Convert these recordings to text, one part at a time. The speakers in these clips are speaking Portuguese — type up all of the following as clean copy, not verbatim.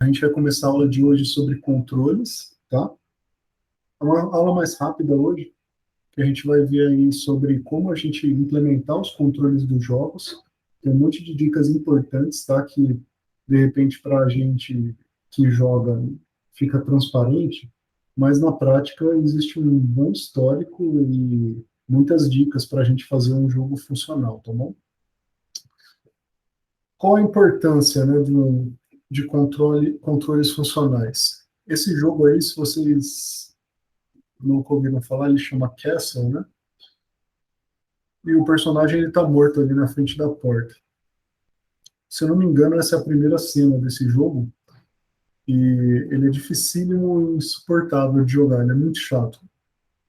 A gente vai começar a aula de hoje sobre controles, tá? É uma aula mais rápida hoje, que a gente vai ver aí sobre como a gente implementar os controles dos jogos. Tem um monte de dicas importantes, tá? Que, de repente, para a gente que joga, fica transparente, mas na prática existe um bom histórico e muitas dicas para a gente fazer um jogo funcional, tá bom? Qual a importância, né, de controles funcionais? Esse jogo aí, se vocês nunca ouviram falar, ele chama Castle, né? E o personagem ele tá morto ali na frente da porta. Se eu não me engano, essa é a primeira cena desse jogo e ele é dificílimo e insuportável de jogar, ele é muito chato.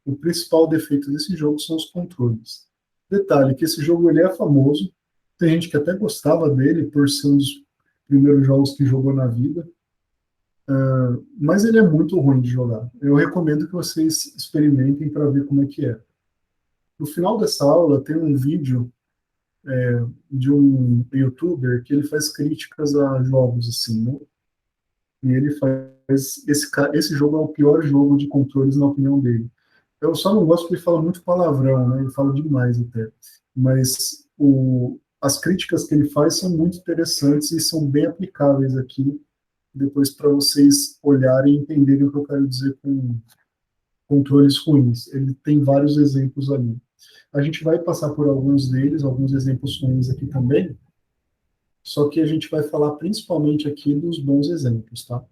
O principal defeito desse jogo são os controles. Detalhe que esse jogo ele é famoso, tem gente que até gostava dele por ser um dos primeiros jogos que jogou na vida, mas ele é muito ruim de jogar. Eu recomendo que vocês experimentem para ver como é que é. No final dessa aula tem um vídeo de um youtuber que ele faz críticas a jogos assim, né? E ele faz esse jogo é o pior jogo de controles na opinião dele. Eu só não gosto porque ele fala muito palavrão, né? Ele fala demais até. Mas as críticas que ele faz são muito interessantes e são bem aplicáveis aqui depois para vocês olharem e entenderem o que eu quero dizer com controles ruins. Ele tem vários exemplos ali. A gente vai passar por alguns deles, alguns exemplos ruins aqui também, só que a gente vai falar principalmente aqui dos bons exemplos, tá?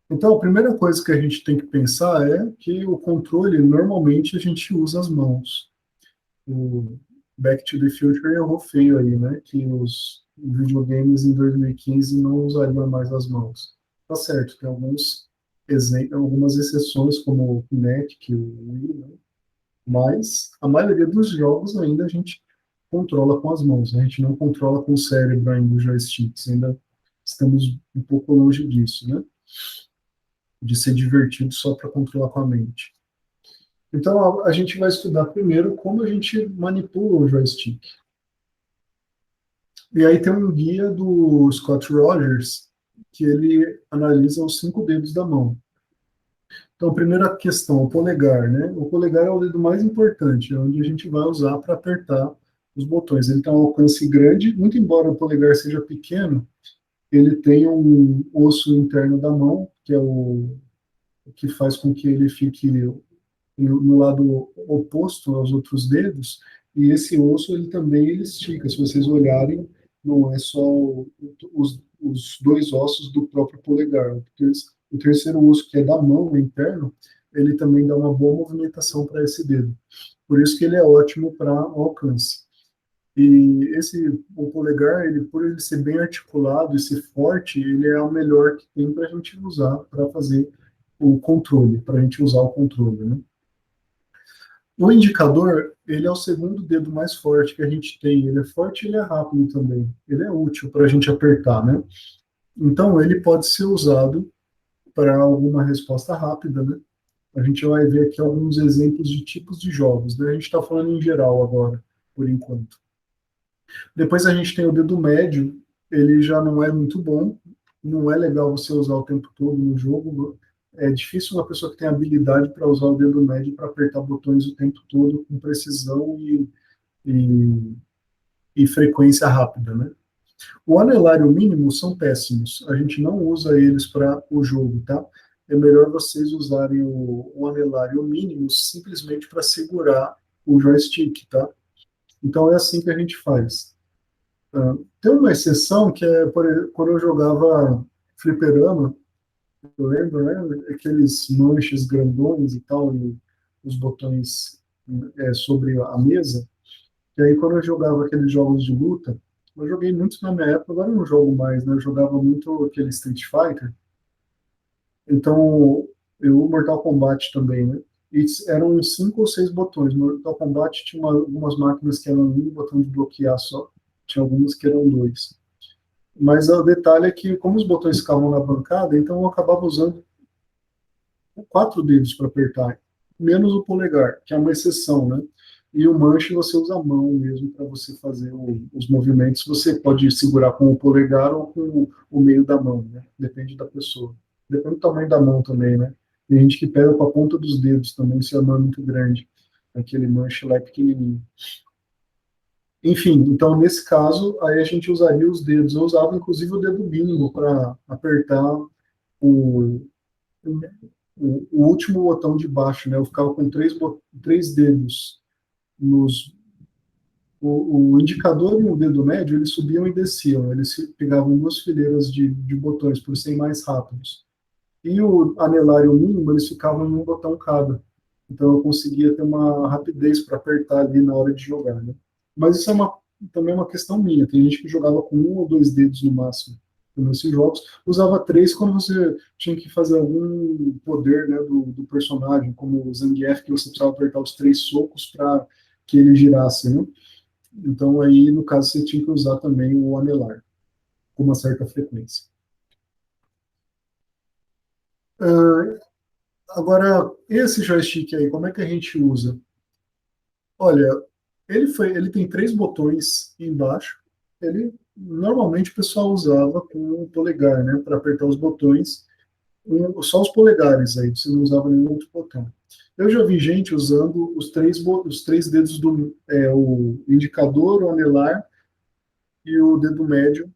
Então, a primeira coisa que a gente tem que pensar é que o controle, normalmente, a gente usa as mãos. O Back to the Future errou feio aí, né? Que os videogames em 2015 não usariam mais as mãos. Tá certo, tem algumas exceções, como o Kinect, o Wii, né? Mas a maioria dos jogos ainda a gente controla com as mãos, né? A gente não controla com o cérebro ainda os joysticks, ainda estamos um pouco longe disso, né? De ser divertido só para controlar com a mente. Então, a gente vai estudar primeiro como a gente manipula o joystick. E aí tem um guia do Scott Rogers, que ele analisa os 5 dedos da mão. Então, primeira questão, o polegar, né? O polegar é o dedo mais importante, é onde a gente vai usar para apertar os botões. Ele tem um alcance grande, muito embora o polegar seja pequeno, ele tem um osso interno da mão, que é o que faz com que ele fique no lado oposto aos outros dedos, e esse osso ele também ele estica. Se vocês olharem, não é só os dois ossos do próprio polegar. O terceiro osso, que é da mão, o interno, ele também dá uma boa movimentação para esse dedo. Por isso que ele é ótimo para alcance. E o polegar, ele, por ele ser bem articulado e ser forte, ele é o melhor que tem para a gente usar para fazer o controle, para a gente usar o controle, né? O indicador, ele é o segundo dedo mais forte que a gente tem. Ele é forte e ele é rápido também. Ele é útil para a gente apertar, né? Então, ele pode ser usado para alguma resposta rápida, né? A gente vai ver aqui alguns exemplos de tipos de jogos, né? A gente está falando em geral agora, por enquanto. Depois a gente tem o dedo médio, ele já não é muito bom, não é legal você usar o tempo todo no jogo. É difícil uma pessoa que tem habilidade para usar o dedo médio para apertar botões o tempo todo com precisão e, e frequência rápida, né? O anelar e o mínimo são péssimos. A gente não usa eles para o jogo, tá? É melhor vocês usarem o anelar e o mínimo simplesmente para segurar o joystick, tá? Então é assim que a gente faz. Tem uma exceção que é quando eu jogava fliperama, eu lembro, né? Aqueles manches grandões e tal, e os botões sobre a mesa. E aí, quando eu jogava aqueles jogos de luta, eu joguei muito na minha época, agora eu não jogo mais, né? Eu jogava muito aquele Street Fighter. Então, o Mortal Kombat também, né? E eram 5 ou 6 botões. No Mortal Kombat tinha algumas máquinas que eram um botão de bloquear só, tinha algumas que eram 2. Mas o detalhe é que, como os botões ficavam na bancada, então eu acabava usando 4 dedos para apertar, menos o polegar, que é uma exceção, né? E o manche você usa a mão mesmo para você fazer os movimentos. Você pode segurar com o polegar ou com o meio da mão, né? Depende da pessoa. Depende do tamanho da mão também, né? Tem gente que pega com a ponta dos dedos também, se a mão é muito grande. Aquele manche lá é pequenininho. Enfim, então nesse caso, aí a gente usaria os dedos. Eu usava inclusive o dedo mínimo para apertar o, o último botão de baixo, né? Eu ficava com três dedos nos o indicador e o dedo médio, eles subiam e desciam, eles pegavam duas fileiras de botões, por serem mais rápidos. E o anelar e o mínimo, eles ficavam em um botão cada. Então eu conseguia ter uma rapidez para apertar ali na hora de jogar, né? Mas isso também é uma questão minha. Tem gente que jogava com um ou dois dedos no máximo nesses jogos. Usava três quando você tinha que fazer algum poder, né, do personagem, como o Zangief, que você precisava apertar os três socos para que ele girasse, né? Então, aí, no caso, você tinha que usar também o anelar, com uma certa frequência. Ah, agora, esse joystick aí, como é que a gente usa? Olha, ele tem três botões embaixo. Ele, normalmente, o pessoal usava com o polegar, né, para apertar os botões. Só os polegares aí, você não usava nenhum outro botão. Eu já vi gente usando os três dedos o indicador, o anelar e o dedo médio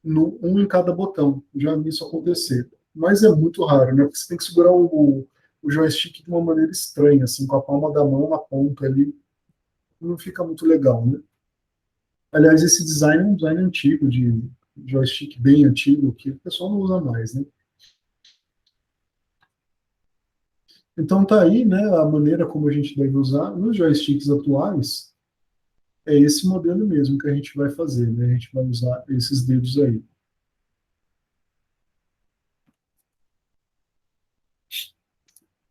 um em cada botão. Já vi isso acontecer. Mas é muito raro, né? Porque você tem que segurar o joystick de uma maneira estranha, assim, com a palma da mão na ponta ali. Não fica muito legal, né? Aliás, esse design é um design antigo, de joystick bem antigo, que o pessoal não usa mais, né? Então tá aí, né, a maneira como a gente deve usar. Nos joysticks atuais, é esse modelo mesmo que a gente vai fazer, né? A gente vai usar esses dedos aí.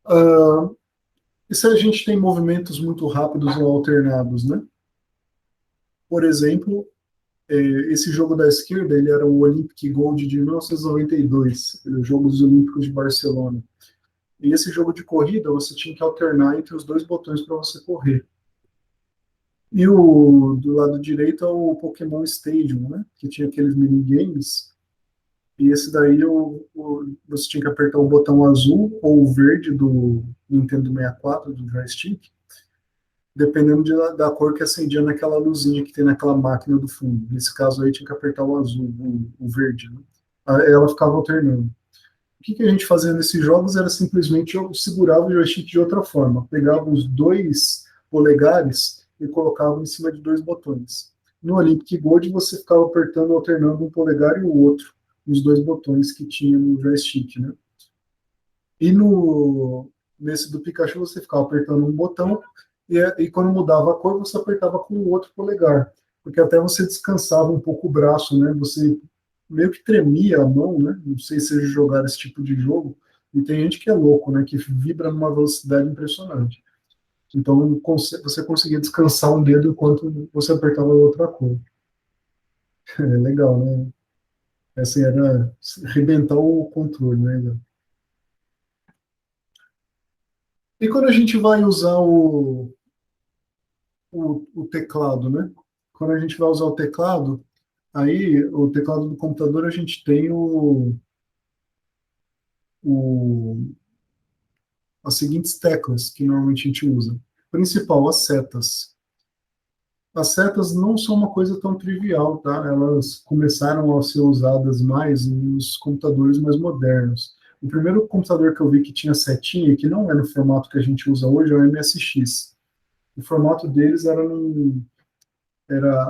Ah, e se a gente tem movimentos muito rápidos ou alternados, né? Por exemplo, esse jogo da esquerda, ele era o Olympic Gold de 1992, os Jogos Olímpicos de Barcelona. E esse jogo de corrida, você tinha que alternar entre os dois botões para você correr. E o do lado direito é o Pokémon Stadium, né? Que tinha aqueles minigames. E esse daí você tinha que apertar o botão azul ou o verde do Nintendo 64, do joystick, dependendo da cor que acendia naquela luzinha que tem naquela máquina do fundo. Nesse caso aí tinha que apertar o azul, o verde, né? Aí ela ficava alternando. O que a gente fazia nesses jogos era simplesmente eu segurava o joystick de outra forma. Pegava os dois polegares e colocava em cima de dois botões. No Olympic Gold você ficava apertando, alternando um polegar e o outro, os dois botões que tinha no joystick, né? E nesse do Pikachu você ficava apertando um botão e quando mudava a cor você apertava com o outro polegar, porque até você descansava um pouco o braço, né? Você meio que tremia a mão, né? Não sei se vocês jogaram esse tipo de jogo. E tem gente que é louco, né? Que vibra numa velocidade impressionante. Então você conseguia descansar um dedo enquanto você apertava a outra cor. É legal, né? Essa era arrebentar o controle, né? E quando a gente vai usar o teclado, né? Quando a gente vai usar o teclado, aí o teclado do computador a gente tem o, as seguintes teclas que normalmente a gente usa. Principal, as setas. As setas não são uma coisa tão trivial, tá? Elas começaram a ser usadas mais nos computadores mais modernos. O primeiro computador que eu vi que tinha setinha, que não é no formato que a gente usa hoje, é o MSX. O formato deles era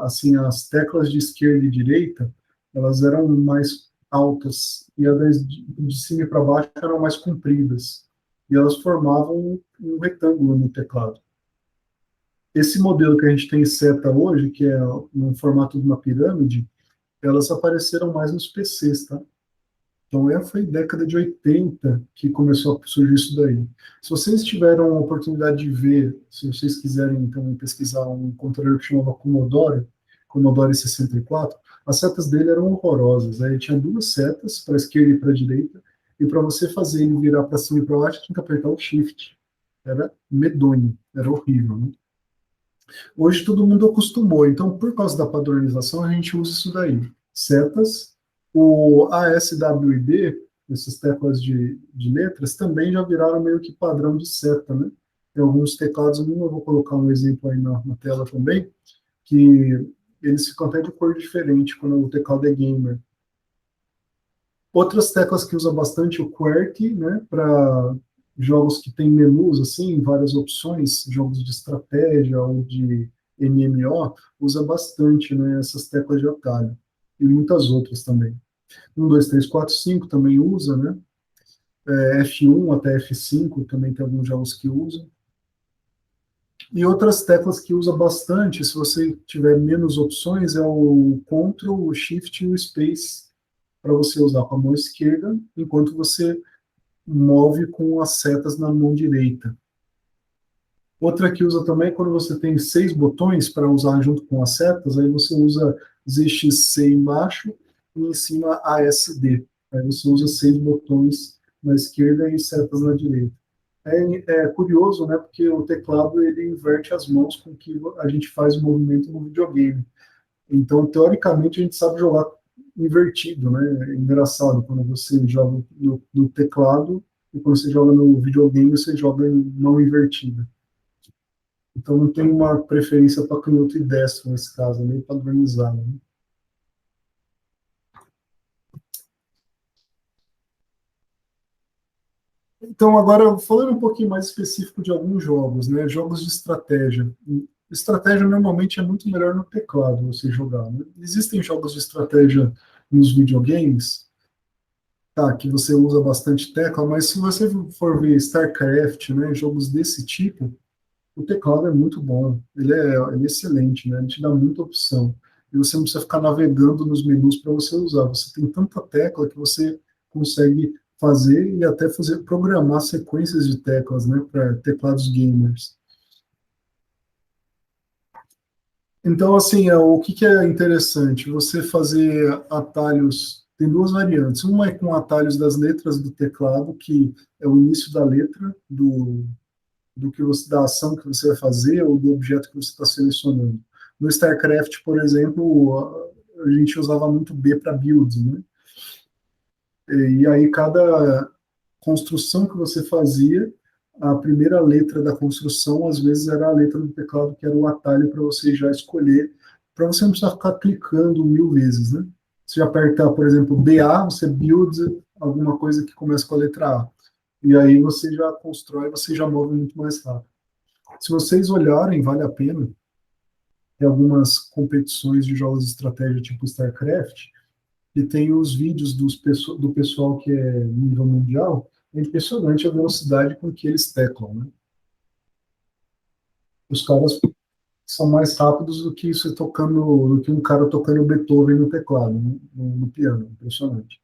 assim, as teclas de esquerda e direita, elas eram mais altas e as de cima para baixo eram mais compridas. E elas formavam um retângulo no teclado. Esse modelo que a gente tem seta hoje, que é no formato de uma pirâmide, elas apareceram mais nos PCs, tá? Então, foi década de 80 que começou a surgir isso daí. Se vocês tiveram a oportunidade de ver, se vocês quiserem também pesquisar um computador que chamava Commodore 64, as setas dele eram horrorosas. Aí tinha duas setas, para a esquerda e para a direita, e para você fazer ele virar para cima e para baixo, tinha que apertar o Shift. Era medonho, era horrível, né? Hoje todo mundo acostumou, então por causa da padronização a gente usa isso daí. Setas, o ASWD, essas teclas de letras, também já viraram meio que padrão de seta, né? Tem alguns teclados, eu vou colocar um exemplo aí na tela também, que eles ficam até de cor diferente quando o teclado é gamer. Outras teclas que usa bastante o QWERTY, né, para jogos que tem menus, assim, várias opções, jogos de estratégia ou de MMO, usa bastante, né, essas teclas de atalho. E muitas outras também. 1, 2, 3, 4, 5 também usa, né? F1 até F5 também tem alguns jogos que usam. E outras teclas que usa bastante, se você tiver menos opções, é o Ctrl, o Shift e o Space, para você usar com a mão esquerda, enquanto você move com as setas na mão direita. Outra que usa também é quando você tem 6 botões para usar junto com as setas, aí você usa ZXC embaixo e em cima ASD. Aí você usa 6 botões na esquerda e setas na direita. É curioso, né? Porque o teclado ele inverte as mãos com que a gente faz o movimento no videogame. Então, teoricamente, a gente sabe jogar invertido, né? É engraçado quando você joga no teclado e quando você joga no videogame, você joga em mão invertida. Então, não tem uma preferência para canhoto e destro nesse caso, é meio padronizado, né? Então, agora, falando um pouquinho mais específico de alguns jogos, né? Jogos de estratégia. Estratégia normalmente é muito melhor no teclado você jogar, né? Existem jogos de estratégia nos videogames, tá, que você usa bastante tecla, mas se você for ver StarCraft, né, jogos desse tipo, o teclado é muito bom, ele é excelente, né, ele te dá muita opção. E você não precisa ficar navegando nos menus para você usar. Você tem tanta tecla que você consegue fazer e até programar sequências de teclas, né, para teclados gamers. Então, assim, o que que é interessante? Você fazer atalhos, tem duas variantes. Uma é com atalhos das letras do teclado, que é o início da letra do que você, da ação que você vai fazer ou do objeto que você está selecionando. No StarCraft, por exemplo, a gente usava muito B para build, né? E aí cada construção que você fazia, a primeira letra da construção, às vezes era a letra do teclado, que era o atalho para você já escolher, para você não precisar ficar clicando 1000 vezes, né? Você apertar, por exemplo, BA, você build alguma coisa que começa com a letra A. E aí você já constrói, você já move muito mais rápido. Se vocês olharem, vale a pena, tem algumas competições de jogos de estratégia tipo StarCraft, e tem os vídeos do pessoal que é nível mundial, é impressionante a velocidade com que eles teclam, né? Os caras são mais rápidos do que isso tocando, do que um cara tocando Beethoven no teclado, né? No piano, impressionante.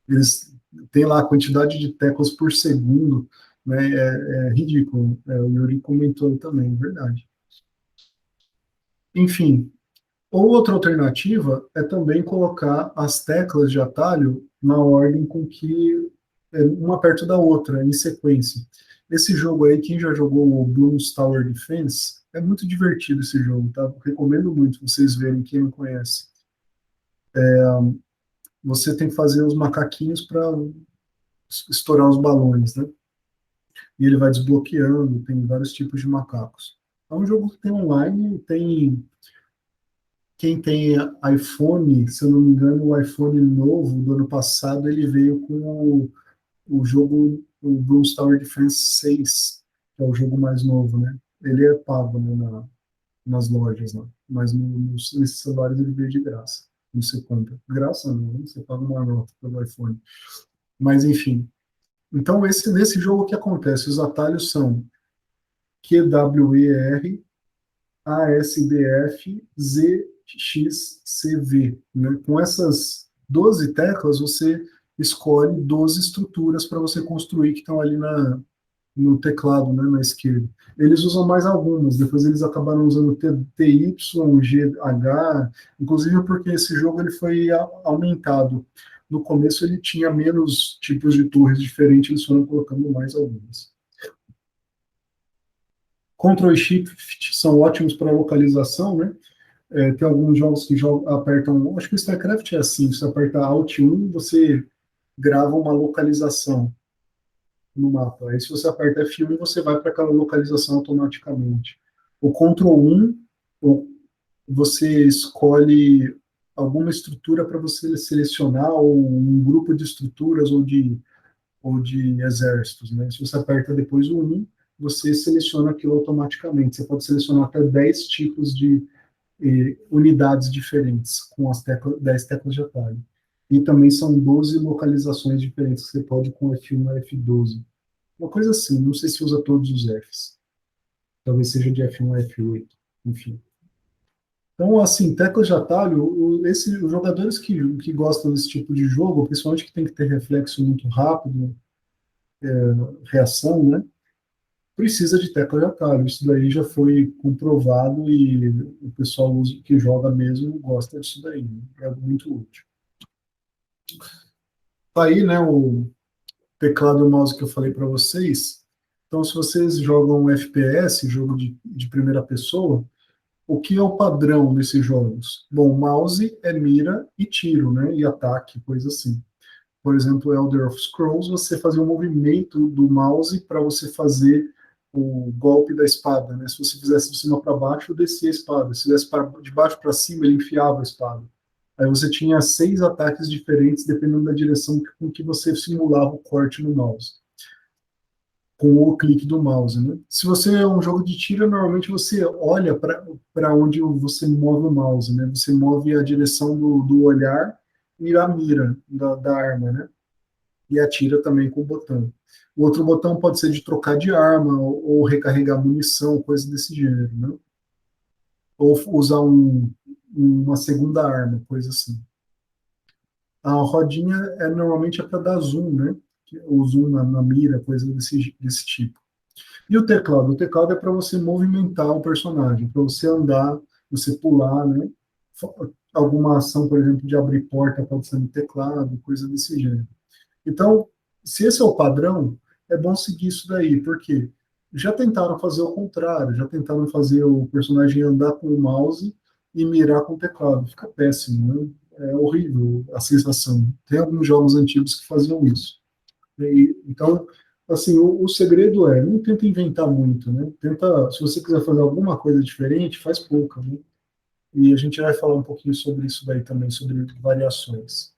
Eles têm lá a quantidade de teclas por segundo, né? É ridículo. O Yuri comentou também, é verdade. Enfim, outra alternativa é também colocar as teclas de atalho na ordem com que uma perto da outra, em sequência. Esse jogo aí, quem já jogou o Bloons Tower Defense, é muito divertido esse jogo, tá? Recomendo muito vocês verem, quem não conhece. Você tem que fazer os macaquinhos para estourar os balões, né? E ele vai desbloqueando, tem vários tipos de macacos. É um jogo que tem online, tem quem tem iPhone, se eu não me engano, o iPhone novo do ano passado, ele veio com o jogo, o Bloons Tower Defense 6, que é o jogo mais novo, né? Ele é pago, né, nas lojas, né? Mas nesses celulares ele veio de graça. Não sei quanto. Graça não, né? Você paga uma nota pelo iPhone. Mas enfim. Então, nesse jogo o que acontece? Os atalhos são QWER, ASDF, ZXCV. Né? Com essas 12 teclas, você escolhe 12 estruturas para você construir que estão ali no teclado, né, na esquerda. Eles usam mais algumas, depois eles acabaram usando TY, GH, inclusive porque esse jogo ele foi aumentado. No começo ele tinha menos tipos de torres diferentes, eles foram colocando mais algumas. Ctrl e Shift são ótimos para localização, né? Tem alguns jogos que apertam, acho que o StarCraft é assim, você aperta Alt 1, você grava uma localização no mapa. Aí se você aperta F1, você vai para aquela localização automaticamente. O Ctrl 1, você escolhe alguma estrutura para você selecionar, ou um grupo de estruturas ou de exércitos, né? Se você aperta depois o 1, você seleciona aquilo automaticamente. Você pode selecionar até 10 tipos de unidades diferentes com as 10 teclas de atalho. E também são 12 localizações diferentes que você pode com F1 a F12. Uma coisa assim, não sei se usa todos os Fs. Talvez seja de F1 a F8, enfim. Então, assim, teclas de atalho, os jogadores que gostam desse tipo de jogo, principalmente que tem que ter reflexo muito rápido, reação, né? Precisa de tecla de atalho. Isso daí já foi comprovado e o pessoal que joga mesmo gosta disso daí, né? É muito útil. Tá aí, né, o teclado e o mouse que eu falei para vocês. Então, se vocês jogam FPS, jogo de primeira pessoa, o que é o padrão nesses jogos? Bom, mouse é mira e tiro, né, e ataque, coisa assim. Por exemplo, Elder of Scrolls, você fazia um movimento do mouse para você fazer o golpe da espada, né? Se você fizesse de cima para baixo, descia a espada. Se fizesse de baixo para cima, ele enfiava a espada. Aí você tinha 6 ataques diferentes, dependendo da direção com que você simulava o corte no mouse, com o clique do mouse, né? Se você é um jogo de tiro, normalmente você olha para onde você move o mouse, né? Você move a direção do olhar e a mira da arma, né? E atira também com o botão. O outro botão pode ser de trocar de arma ou recarregar munição, coisa desse gênero, né? Ou usar uma segunda arma, coisa assim. A rodinha normalmente é para dar zoom, né? O zoom na mira, coisa desse tipo. E o teclado? O teclado é para você movimentar o personagem, para você andar, você pular, né? Alguma ação, por exemplo, de abrir porta pode ser no teclado, coisa desse gênero. Então, se esse é o padrão, é bom seguir isso daí, porque já tentaram fazer o contrário, já tentaram fazer o personagem andar com o mouse e mirar com o teclado. Fica péssimo, né? É horrível a sensação. Tem alguns jogos antigos que faziam isso. Então, assim, o segredo é, não tenta inventar muito, né? Tenta, se você quiser fazer alguma coisa diferente, faz pouca, né? E a gente vai falar um pouquinho sobre isso daí também, sobre variações.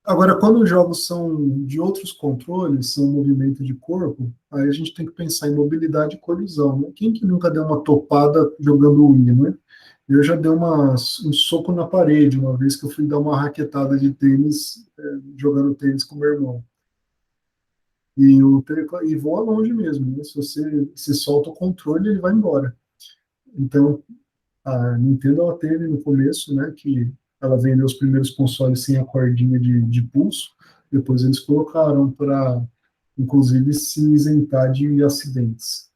Agora, quando os jogos são de outros controles, são movimento de corpo, aí a gente tem que pensar em mobilidade e colisão, né? Quem que nunca deu uma topada jogando Wii, né? Eu já dei um soco na parede uma vez que eu fui dar uma raquetada de tênis, jogando tênis com meu irmão. E voa longe mesmo, né? Se você se solta o controle, ele vai embora. Então, a Nintendo ela teve no começo, né, que ela vendeu os primeiros consoles sem a cordinha de pulso, depois eles colocaram para, inclusive, se isentar de acidentes.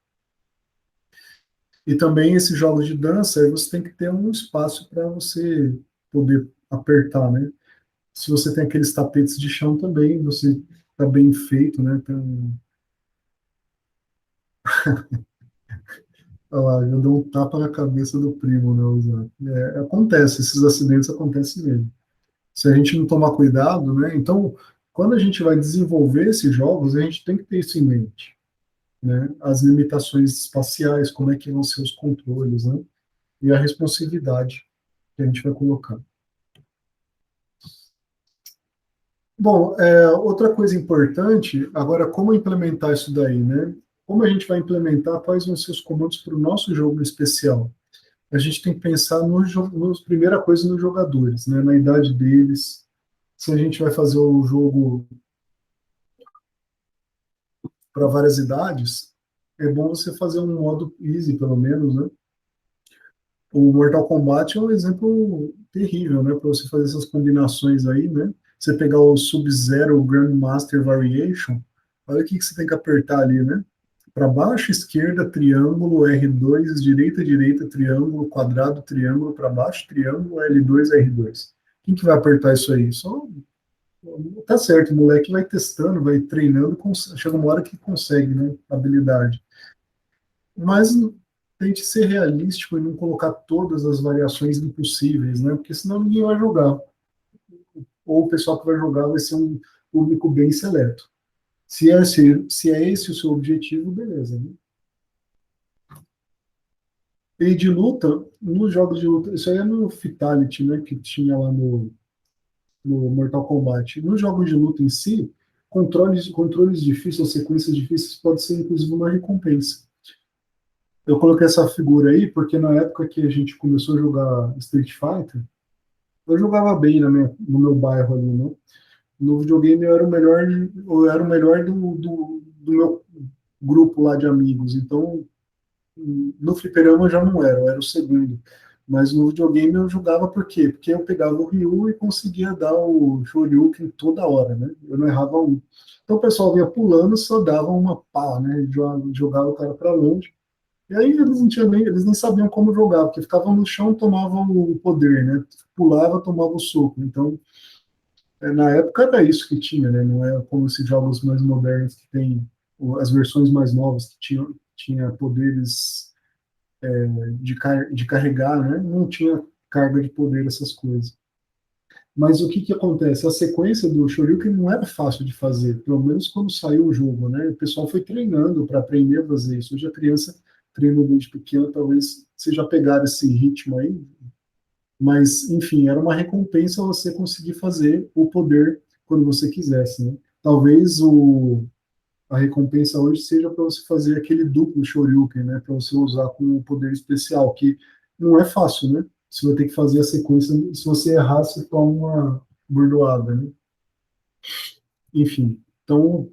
E também esses jogos de dança, aí você tem que ter um espaço para você poder apertar, né? Se você tem aqueles tapetes de chão também, você está bem feito, né? Olha lá, já deu um tapa na cabeça do primo, né, Osana? Acontece, esses acidentes acontecem mesmo. Se a gente não tomar cuidado, né? Então, quando a gente vai desenvolver esses jogos, a gente tem que ter isso em mente, né? As limitações espaciais, como é que vão ser os controles, né? E a responsividade que a gente vai colocar. Bom, outra coisa importante, agora, como implementar isso daí, né? Como a gente vai implementar, quais vão ser os comandos para o nosso jogo especial? A gente tem que pensar primeira coisa nos jogadores, né? Na idade deles. Se a gente vai fazer o jogo para várias idades, é bom você fazer um modo easy, pelo menos, né? O Mortal Kombat é um exemplo terrível, né? Para você fazer essas combinações aí, né? Você pegar o Sub-Zero Grandmaster Variation, olha o que você tem que apertar ali, né? Para baixo, esquerda, triângulo, R2, direita, direita, triângulo, quadrado, triângulo, para baixo, triângulo, L2, R2. Quem que vai apertar isso aí? Só tá certo, o moleque vai testando, vai treinando, chega uma hora que consegue, né, habilidade. Mas tente ser realístico e não colocar todas as variações impossíveis, né, porque senão ninguém vai jogar. Ou o pessoal que vai jogar vai ser um público bem seleto. Se é esse o seu objetivo, beleza, né? E de luta, nos jogos de luta, isso aí é no Fatality, né, que tinha lá no Mortal Kombat. Nos jogos de luta em si, controles difíceis ou sequências difíceis pode ser inclusive uma recompensa. Eu coloquei essa figura aí porque na época que a gente começou a jogar Street Fighter, eu jogava bem no meu bairro ali, né? No videogame eu era o melhor do meu grupo lá de amigos. Então, no fliperama eu já não era, eu era o segundo. Mas no videogame eu jogava por quê? Porque eu pegava o Ryu e conseguia dar o Shoryuken toda hora, né? Eu não errava um. Então o pessoal vinha pulando, só dava uma pá, né? Jogava o cara para longe. E aí eles não tinham nem, eles nem sabiam como jogar, porque ficavam no chão, tomavam o poder, né? Pulava, tomava o soco. Então, na época era isso que tinha, né? Não é como esses jogos mais modernos que tem as versões mais novas que tinha poderes de carregar, né? Não tinha carga de poder, essas coisas. Mas o que que acontece? A sequência do Shoryuken não era fácil de fazer, pelo menos quando saiu o jogo, né? O pessoal foi treinando para aprender a fazer isso. Hoje a criança treina desde pequena, talvez você já pegar esse ritmo aí, mas enfim, era uma recompensa você conseguir fazer o poder quando você quisesse, né? Talvez a recompensa hoje seja para você fazer aquele duplo Shoryuken, né? Para você usar com um poder especial, que não é fácil, né? Você vai ter que fazer a sequência, se você errar, você toma uma bordoada, né? Enfim, então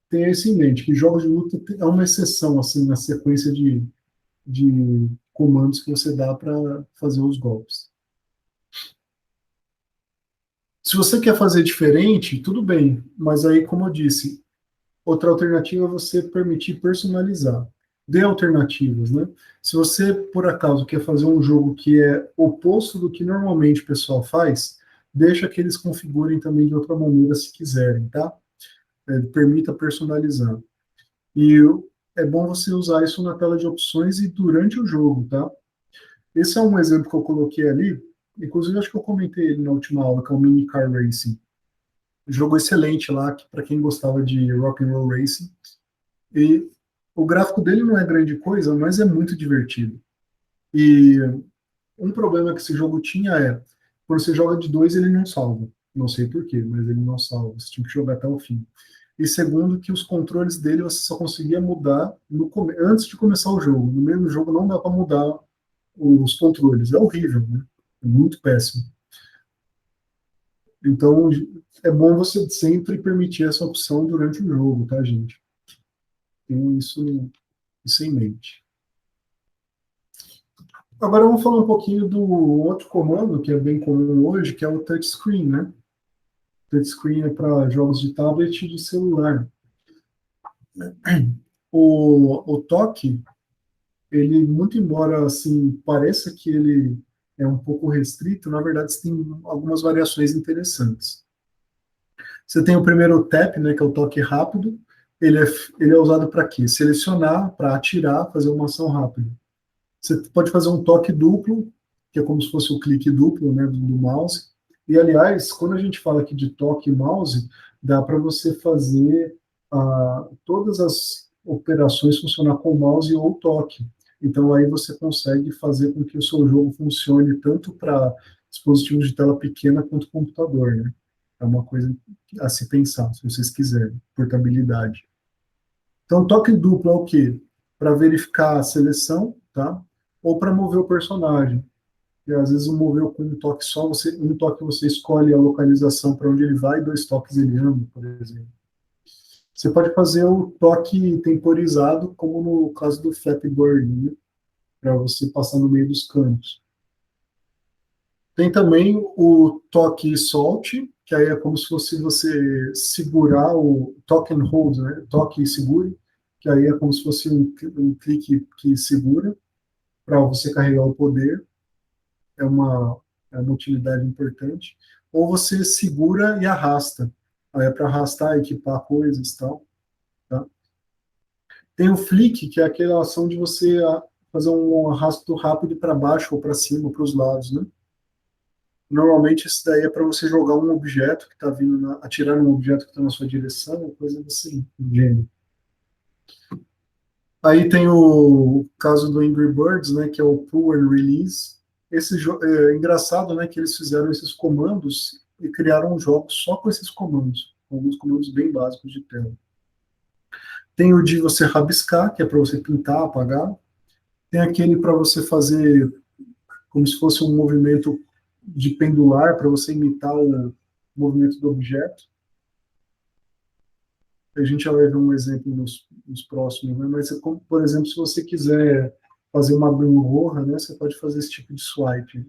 tenha isso em mente, que jogos de luta é uma exceção, assim, na sequência de comandos que você dá para fazer os golpes. Se você quer fazer diferente, tudo bem, mas aí, como eu disse, outra alternativa é você permitir personalizar. Dê alternativas, né? Se você, por acaso, quer fazer um jogo que é oposto do que normalmente o pessoal faz, deixa que eles configurem também de outra maneira se quiserem, tá? Permita personalizar. E é bom você usar isso na tela de opções e durante o jogo, tá? Esse é um exemplo que eu coloquei ali, inclusive acho que eu comentei ele na última aula, que é o Mini Car Racing. Jogo excelente lá, para quem gostava de Rock and Roll Racing. E o gráfico dele não é grande coisa, mas é muito divertido. E um problema que esse jogo tinha é, quando você joga de dois, ele não salva. Não sei por quê, mas ele não salva. Você tinha que jogar até o fim. E segundo, que os controles dele você só conseguia mudar antes de começar o jogo. No meio do jogo não dá para mudar os controles. É horrível, né? É muito péssimo. Então, é bom você sempre permitir essa opção durante o jogo, tá, gente? Tenham isso em mente. Agora vamos falar um pouquinho do outro comando que é bem comum hoje, que é o touchscreen, né? Touchscreen é para jogos de tablet e de celular. O toque, ele, muito embora assim pareça que ele é um pouco restrito, na verdade tem algumas variações interessantes. Você tem o primeiro tap, né, que é o toque rápido. Ele é, ele é usado para quê? Selecionar, para atirar, fazer uma ação rápida. Você pode fazer um toque duplo, que é como se fosse o clique duplo, né, do mouse. E, aliás, quando a gente fala aqui de toque e mouse, dá para você fazer todas as operações funcionar com mouse ou toque. Então, aí você consegue fazer com que o seu jogo funcione tanto para dispositivos de tela pequena quanto computador, né? É uma coisa a se pensar, se vocês quiserem, portabilidade. Então, toque duplo é o quê? Para verificar a seleção, tá? Ou para mover o personagem. E às vezes o mover com um toque só, um toque você escolhe a localização para onde ele vai, e dois toques ele anda, por exemplo. Você pode fazer o toque temporizado, como no caso do Flappy Bird, né? Para você passar no meio dos canos. Tem também o toque solte, que aí é como se fosse você segurar o toque and hold, né? Toque e segure, que aí é como se fosse um clique que segura para você carregar o poder. É uma utilidade importante. ou você segura e arrasta. Aí é para arrastar, equipar coisas e tal. Tá? Tem o flick, que é aquela ação de você fazer um arrasto rápido para baixo ou para cima, para os lados, né? Normalmente isso daí é para você jogar um objeto que está vindo, atirar um objeto que está na sua direção, coisa assim, gênero. Aí tem o caso do Angry Birds, né, que é o Pull and Release. É engraçado, né, que eles fizeram esses comandos e criaram um jogo só com esses comandos, com alguns comandos bem básicos de tela. Tem o de você rabiscar, que é para você pintar, apagar. Tem aquele para você fazer como se fosse um movimento de pendular, para você imitar o movimento do objeto. A gente já vai ver um exemplo nos próximos, né? Mas, como, por exemplo, se você quiser fazer uma gangorra, né, você pode fazer esse tipo de swipe, né?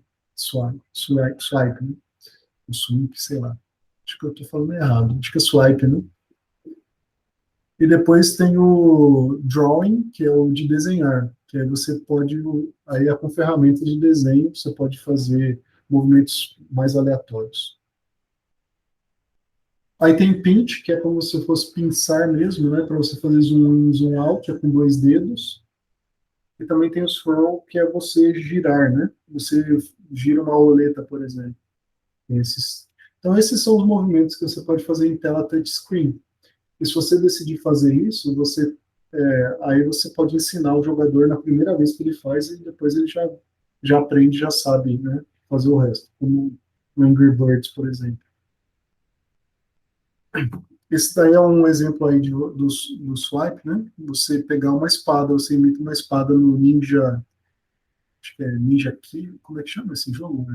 O sweep, sei lá. Acho que eu estou falando errado. Acho que é swipe, né? E depois tem o drawing, que é o de desenhar, que aí você pode, aí com ferramenta de desenho, você pode fazer movimentos mais aleatórios. Aí tem pinch, que é como se fosse pinçar mesmo, né, para você fazer zoom in, zoom out, que é com 2 dedos. E também tem o swirl, que é você girar, né? Você gira uma roleta, por exemplo. Então, esses são os movimentos que você pode fazer em tela touchscreen. E se você decidir fazer isso, aí você pode ensinar o jogador na primeira vez que ele faz e depois ele já aprende, já sabe, né, fazer o resto, como no Angry Birds, por exemplo. Esse daí é um exemplo aí do swipe, né? Você pegar uma espada, você imita uma espada no Ninja, acho que é Ninja Kill, como é que chama esse jogo?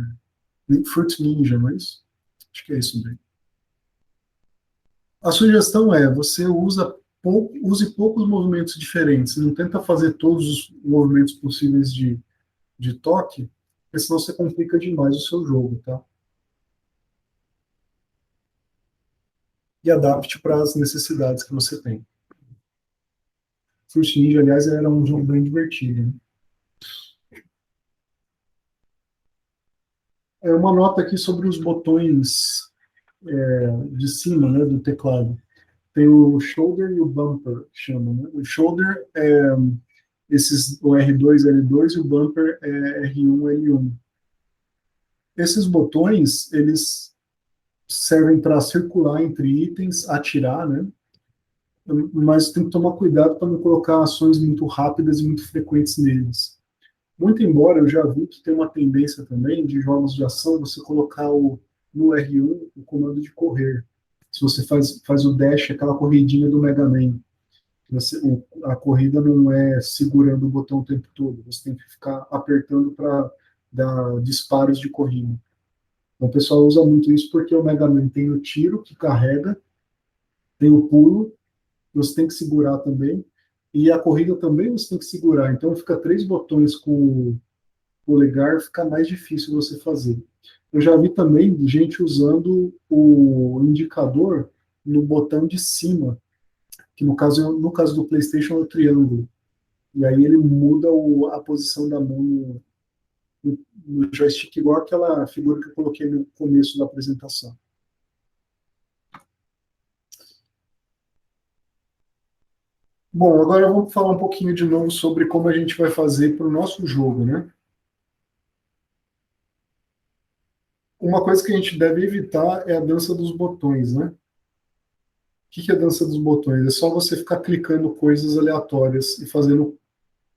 Fruit Ninja, mas acho que é isso mesmo. A sugestão é, você use poucos movimentos diferentes, não tenta fazer todos os movimentos possíveis de toque, porque senão você complica demais o seu jogo, tá? E adapte para as necessidades que você tem. Fruit Ninja, aliás, era um jogo bem divertido, né? É uma nota aqui sobre os botões de cima, né, do teclado. Tem o shoulder e o bumper, que chama, né? O shoulder é o R2, L2 e o bumper é R1, L1. Esses botões, eles servem para circular entre itens, atirar, né? Mas tem que tomar cuidado para não colocar ações muito rápidas e muito frequentes neles. Muito embora eu já vi que tem uma tendência também de jogos de ação você colocar no R1 o comando de correr. Se você faz o dash, aquela corridinha do Mega Man, a corrida não é segurando o botão o tempo todo, você tem que ficar apertando para dar disparos de corrida. Então, o pessoal usa muito isso porque o Mega Man tem o tiro que carrega, tem o pulo, você tem que segurar também, e a corrida também você tem que segurar. Então fica 3 botões com o polegar, fica mais difícil você fazer. Eu já vi também gente usando o indicador no botão de cima, que no caso do PlayStation é o triângulo. E aí ele muda a posição da mão no joystick, igual aquela figura que eu coloquei no começo da apresentação. Bom, agora eu vou falar um pouquinho de novo sobre como a gente vai fazer para o nosso jogo, né? Uma coisa que a gente deve evitar é a dança dos botões, né? O que é a dança dos botões? É só você ficar clicando coisas aleatórias e fazendo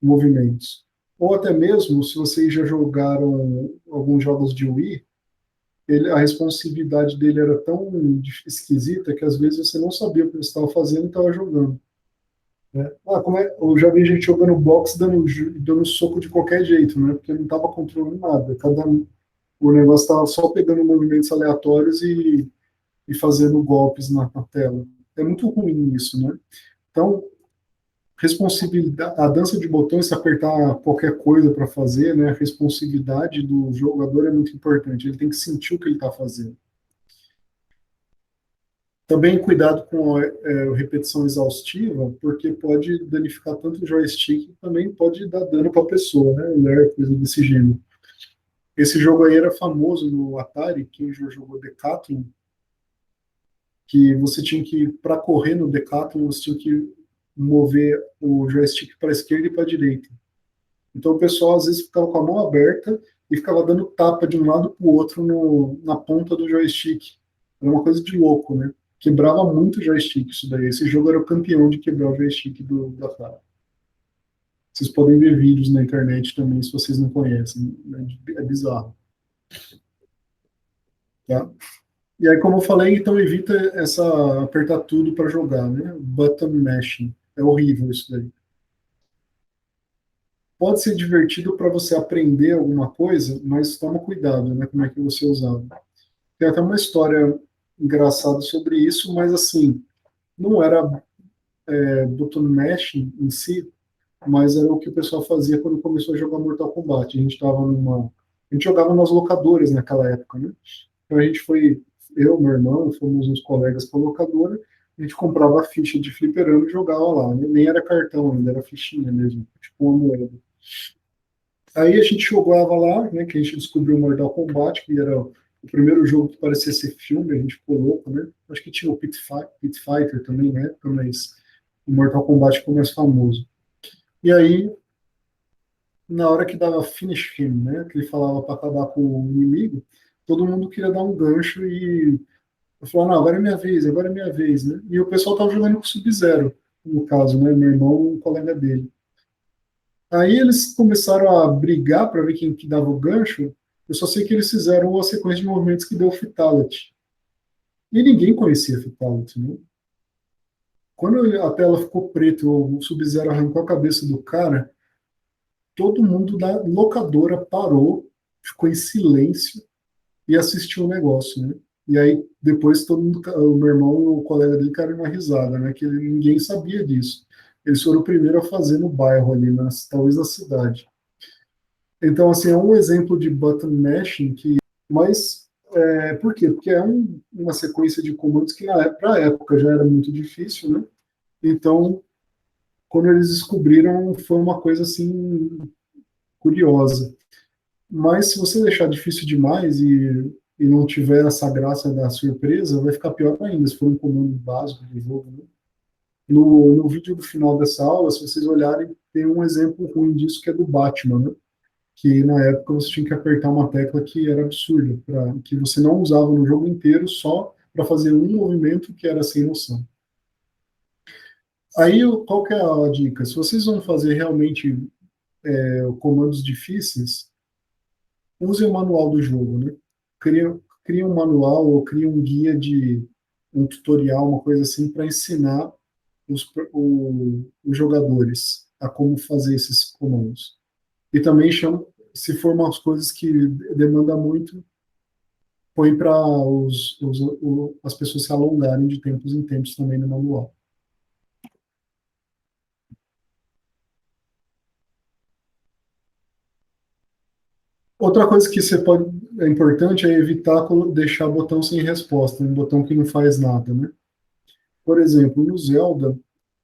movimentos. Ou até mesmo, se vocês já jogaram alguns jogos de Wii, a responsividade dele era tão esquisita que às vezes você não sabia o que você estava fazendo e estava jogando. Né? Eu já vi gente jogando boxe dando soco de qualquer jeito, né? Porque não estava controlando nada. O negócio estava só pegando movimentos aleatórios e fazendo golpes na tela. É muito ruim isso, né? Então, responsividade, a dança de botões, se apertar qualquer coisa para fazer, né? A responsividade do jogador é muito importante. Ele tem que sentir o que ele está fazendo. Também cuidado com a repetição exaustiva, porque pode danificar tanto o joystick, também pode dar dano para a pessoa, né? Coisa desse gênero. Esse jogo aí era famoso no Atari, quem já jogou Decathlon, que você tinha que, para correr no Decathlon, você tinha que mover o joystick para a esquerda e para a direita. Então o pessoal às vezes ficava com a mão aberta e ficava dando tapa de um lado para o outro na ponta do joystick. Era uma coisa de louco, né? Quebrava muito o joystick isso daí. Esse jogo era o campeão de quebrar o joystick do Atari. Vocês podem ver vídeos na internet também, se vocês não conhecem. É bizarro. Tá? E aí, como eu falei, então evita essa apertar tudo para jogar, né? Button mashing. É horrível isso daí. Pode ser divertido para você aprender alguma coisa, mas toma cuidado, né? Como é que você usava. Tem até uma história engraçada sobre isso, mas assim, não era button mashing em si, mas era o que o pessoal fazia quando começou a jogar Mortal Kombat. A gente jogava nas locadoras naquela época, né? Então a gente foi, eu, meu irmão, fomos uns colegas para a locadora, a gente comprava a ficha de fliperama e jogava lá, né? Nem era cartão ainda, era fichinha mesmo, tipo uma moeda. Aí a gente jogava lá, né? Que a gente descobriu o Mortal Kombat, que era o primeiro jogo que parecia ser filme, a gente ficou louco, né? Acho que tinha o Pit Fighter também, né? Mas o Mortal Kombat ficou mais famoso. E aí, na hora que dava finish him, né? Que ele falava para acabar com o inimigo, todo mundo queria dar um gancho e eu falava, não, agora é minha vez, né? E o pessoal tava jogando com o Sub-Zero, no caso, né? Meu irmão e um colega dele. Aí eles começaram a brigar para ver quem que dava o gancho. Eu só sei que eles fizeram uma sequência de movimentos que deu Fatality. E ninguém conhecia Fatality, né? Quando a tela ficou preta, o Sub-Zero arrancou a cabeça do cara, todo mundo da locadora parou, ficou em silêncio e assistiu o negócio, né? E aí depois todo mundo, o meu irmão e o colega dele caíram uma risada, né? Que ninguém sabia disso. Eles foram o primeiro a fazer no bairro ali, talvez na cidade. Então, assim, é um exemplo de button mashing mas por quê? Porque é uma sequência de comandos que para a época já era muito difícil, né? Então, quando eles descobriram, foi uma coisa assim curiosa. Mas se você deixar difícil demais e não tiver essa graça da surpresa, vai ficar pior ainda, se for um comando básico de jogo, né? No vídeo do final dessa aula, se vocês olharem, tem um exemplo ruim disso que é do Batman, né? Que na época você tinha que apertar uma tecla que era absurda, que você não usava no jogo inteiro só para fazer um movimento que era sem noção. Aí, qual que é a dica? Se vocês vão fazer realmente comandos difíceis, usem o manual do jogo, né? Cria um manual ou cria um guia um tutorial, uma coisa assim, para ensinar os jogadores a como fazer esses comandos. E também chama, se for umas coisas que demanda muito, põe para as pessoas se alongarem de tempos em tempos também no manual. Outra coisa que é importante é evitar deixar botão sem resposta, um botão que não faz nada, né? Por exemplo, no Zelda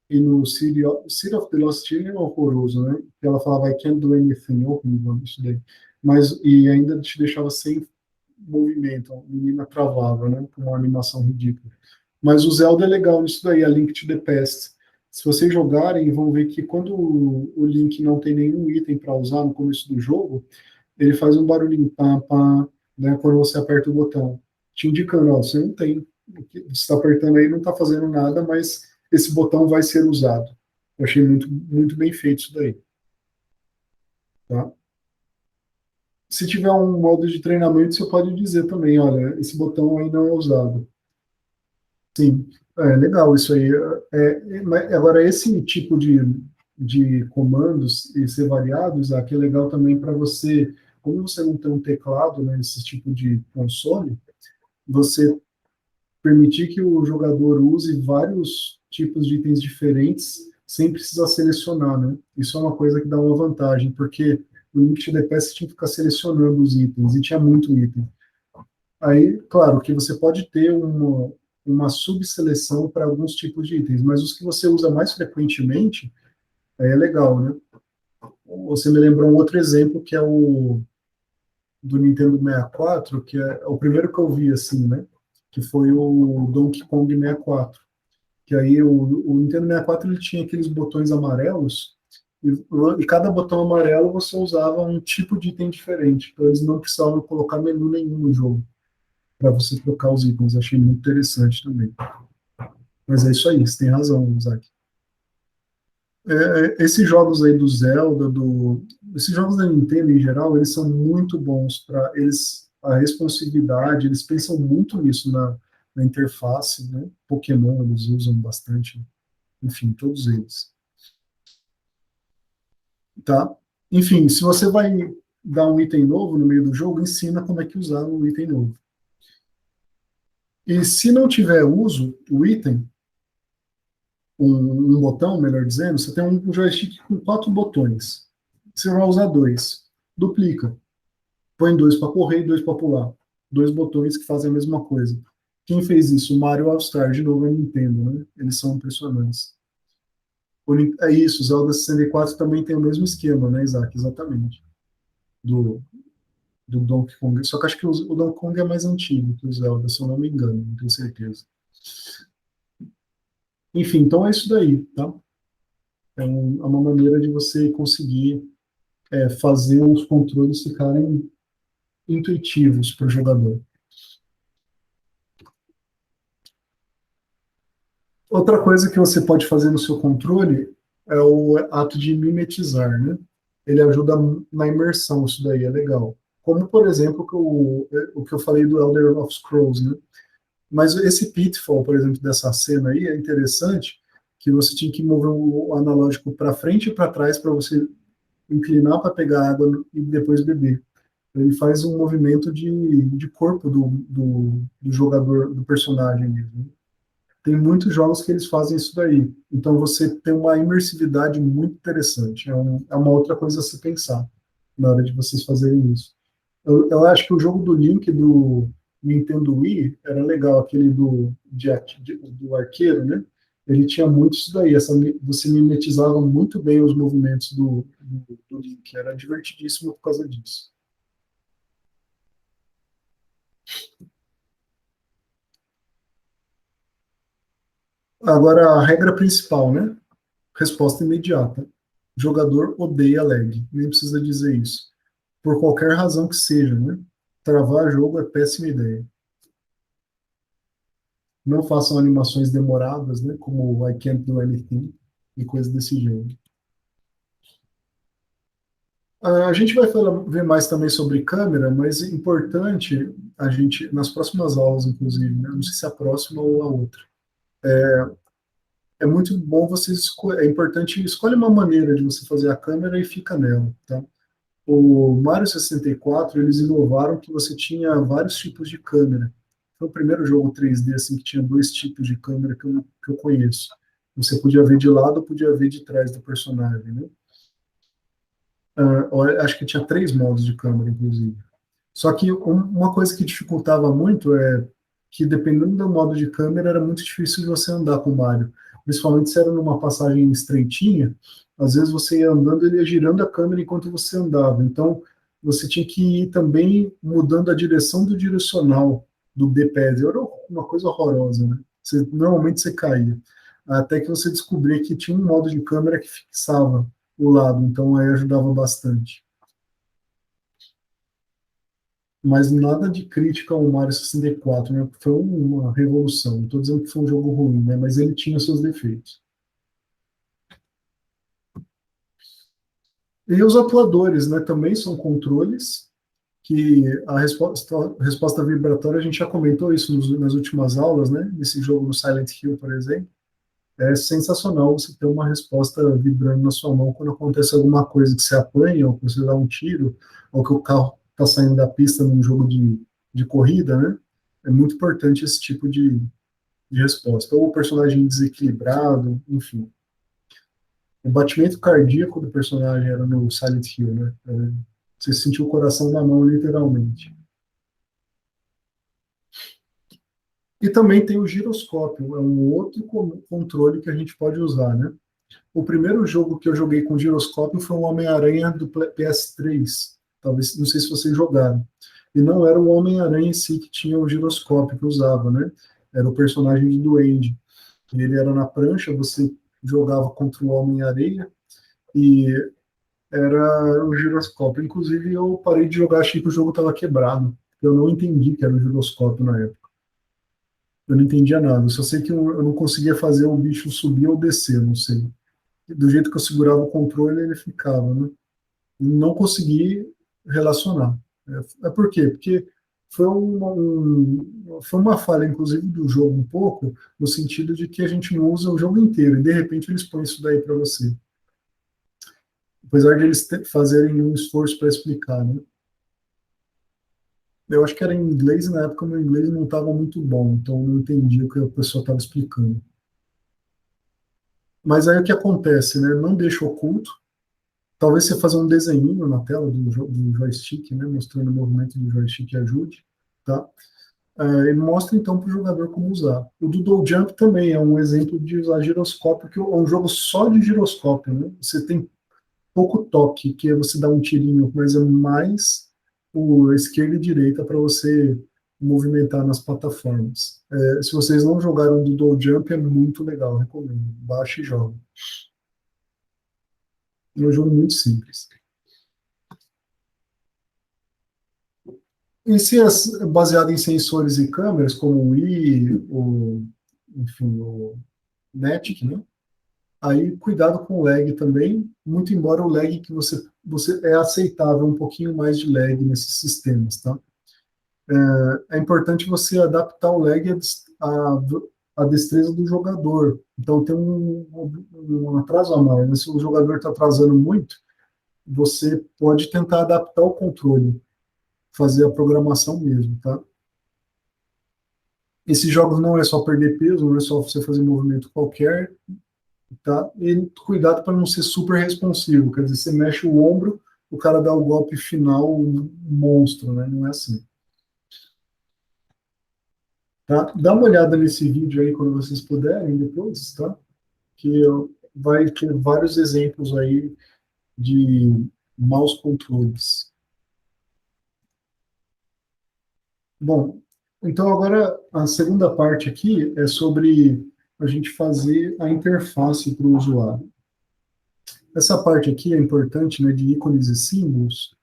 e no City of the Lost Children é horroroso, né? Ela falava I can't do anything, é horrível isso daí. E ainda te deixava sem movimento, a menina travava, né? Com uma animação ridícula. Mas o Zelda é legal nisso daí, a Link to the Past. Se vocês jogarem, vão ver que quando o Link não tem nenhum item para usar no começo do jogo, ele faz um barulhinho, pá, pá, né, quando você aperta o botão, te indicando, ó, você não tem, você está apertando aí, não está fazendo nada, mas esse botão vai ser usado. Eu achei muito, muito bem feito isso daí. Tá? Se tiver um modo de treinamento, você pode dizer também, olha, esse botão aí não é usado. Sim, é legal isso aí. Agora, esse tipo de comandos e ser variados, aqui é legal também para você, como você não tem um teclado, né, esse tipo de console, você permitir que o jogador use vários tipos de itens diferentes sem precisar selecionar, né? Isso é uma coisa que dá uma vantagem, porque no Link to the Past você tinha que ficar selecionando os itens, e tinha muito item. Aí, claro, que você pode ter uma subseleção para alguns tipos de itens, mas os que você usa mais frequentemente, aí é legal, né? Você me lembrou um outro exemplo, que é do Nintendo 64, que é o primeiro que eu vi, assim, né? Que foi o Donkey Kong 64. Que aí o Nintendo 64 ele tinha aqueles botões amarelos, e cada botão amarelo você usava um tipo de item diferente. Então eles não precisavam colocar menu nenhum no jogo para você trocar os itens. Achei muito interessante também. Mas é isso aí, você tem razão, Isaac. Esses jogos aí do Zelda, esses jogos da Nintendo em geral, eles são muito bons para eles, a responsividade, eles pensam muito nisso na interface, né? Pokémon eles usam bastante, enfim, todos eles, tá? Enfim, se você vai dar um item novo no meio do jogo, ensina como é que usar o item novo. E se não tiver uso, o item, um botão, melhor dizendo, você tem um joystick com 4 botões. Você vai usar 2. Duplica. Põe 2 para correr e 2 para pular. 2 botões que fazem a mesma coisa. Quem fez isso? O Mario All-Star, de novo, é Nintendo, né? Eles são impressionantes. É isso, o Zelda 64 também tem o mesmo esquema, né, Isaac? Exatamente. Do, do Donkey Kong. Só que acho que o Donkey Kong é mais antigo que o Zelda, se eu não me engano, não tenho certeza. Enfim, então é isso daí, tá? É uma maneira de você conseguir fazer os controles ficarem intuitivos para o jogador. Outra coisa que você pode fazer no seu controle é o ato de mimetizar, né? Ele ajuda na imersão, isso daí é legal. Como, por exemplo, o que eu falei do Elder of Scrolls, né? Mas esse pitfall, por exemplo, dessa cena aí é interessante, que você tinha que mover o analógico para frente e para trás para você inclinar para pegar água e depois beber. Ele faz um movimento de corpo do jogador, do personagem mesmo. Tem muitos jogos que eles fazem isso daí. Então você tem uma imersividade muito interessante. É uma outra coisa a se pensar na hora de vocês fazerem isso. Eu acho que o jogo do Link do Nintendo Wii era legal, aquele do Jack, do arqueiro, né? Ele tinha muito isso daí. Você mimetizava muito bem os movimentos do Link. Era divertidíssimo por causa disso. Agora, a regra principal, né? Resposta imediata. O jogador odeia lag. Nem precisa dizer isso. Por qualquer razão que seja, né? Travar jogo é péssima ideia. Não façam animações demoradas, né? Como I can't do anything e coisas desse gênero. A gente vai ver mais também sobre câmera, mas é importante a gente, nas próximas aulas, inclusive, né? Não sei se é a próxima ou a outra. É muito bom é importante escolher uma maneira de você fazer a câmera e fica nela, tá? O Mario 64, eles inovaram que você tinha vários tipos de câmera. Foi o primeiro jogo 3D assim que tinha 2 tipos de câmera que eu conheço. Você podia ver de lado, podia ver de trás do personagem, né? Acho que tinha 3 modos de câmera, inclusive. Só que uma coisa que dificultava muito é que, dependendo do modo de câmera, era muito difícil de você andar com o Mario. Principalmente se era numa passagem estreitinha, às vezes você ia andando, ele ia girando a câmera enquanto você andava. Então, você tinha que ir também mudando a direção do direcional do D-pad. Era uma coisa horrorosa, né? Normalmente você caía. Até que você descobria que tinha um modo de câmera que fixava o lado, então aí ajudava bastante. Mas nada de crítica ao Mario 64, né? Foi uma revolução. Não estou dizendo que foi um jogo ruim, né? Mas ele tinha seus defeitos. E os atuadores, né? Também são controles que a resposta vibratória, a gente já comentou isso nas últimas aulas, né? Nesse jogo no Silent Hill, por exemplo. É sensacional você ter uma resposta vibrando na sua mão quando acontece alguma coisa que você apanha, ou que você dá um tiro, ou que o carro está saindo da pista num jogo de corrida, né? É muito importante esse tipo de resposta. Ou o personagem desequilibrado, enfim. O batimento cardíaco do personagem era no Silent Hill, né? Você sentiu o coração na mão, literalmente. E também tem o giroscópio, é um outro controle que a gente pode usar, né? O primeiro jogo que eu joguei com giroscópio foi o Homem-Aranha do PS3. Talvez, não sei se vocês jogaram. E não era o Homem-Aranha em si que tinha o giroscópio que usava, né? Era o personagem do Duende. E ele era na prancha, você jogava contra o Homem-Areia e era o giroscópio. Inclusive, eu parei de jogar, achei que o jogo estava quebrado. Eu não entendi que era o giroscópio na época. Eu não entendia nada. Eu só sei que eu não conseguia fazer o bicho subir ou descer, não sei. Do jeito que eu segurava o controle, ele ficava, né? Não consegui relacionar. É por quê? Porque foi uma falha, inclusive, do jogo um pouco, no sentido de que a gente não usa o jogo inteiro, e de repente eles põem isso daí para você. Apesar de eles fazerem um esforço para explicar, né? Eu acho que era em inglês, e na época meu inglês não estava muito bom, então eu não entendi o que a pessoa estava explicando. Mas aí o que acontece, né? Não deixa oculto. Talvez você fazer um desenho na tela do joystick, né? Mostrando o movimento do joystick ajude, tá? E mostra então para o jogador como usar. O Doodle Jump também é um exemplo de usar giroscópio, que é um jogo só de giroscópio, né? Você tem pouco toque, que é você dá um tirinho, mas é mais o esquerda e direita para você movimentar nas plataformas. Se vocês não jogaram Doodle Jump, é muito legal, recomendo. Baixe e jogue. É um jogo muito simples. Em si, baseado em sensores e câmeras, como o Wii, enfim, o Matic, né? Aí, cuidado com o lag também, muito embora o lag que você é aceitável um pouquinho mais de lag nesses sistemas, tá? É importante você adaptar o lag à destreza do jogador. Então, tem um atraso a mais, né? Se o jogador está atrasando muito, você pode tentar adaptar o controle, fazer a programação mesmo, tá? Esses jogos não é só perder peso, não é só você fazer movimento qualquer, tá? E cuidado para não ser super responsivo, quer dizer, você mexe o ombro, o cara dá o golpe final, um monstro, né? Não é assim. Tá? Dá uma olhada nesse vídeo aí quando vocês puderem depois, tá? Que vai ter vários exemplos aí de maus controles. Bom, então agora a segunda parte aqui é sobre a gente fazer a interface para o usuário. Essa parte aqui é importante, né, de ícones e símbolos.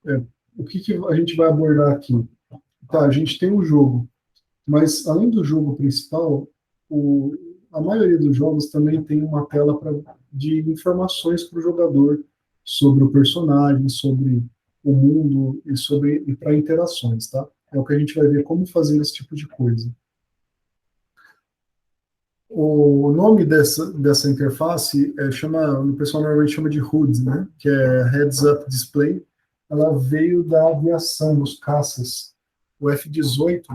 É, o que a gente vai abordar aqui? Tá, a gente tem o jogo, mas além do jogo principal, a maioria dos jogos também tem uma tela de informações para o jogador sobre o personagem, sobre o mundo e para interações, tá? É o que a gente vai ver como fazer esse tipo de coisa. O nome dessa interface o pessoal normalmente chama de HUD, né? Que é Heads Up Display. Ela veio da aviação, dos caças. O F-18,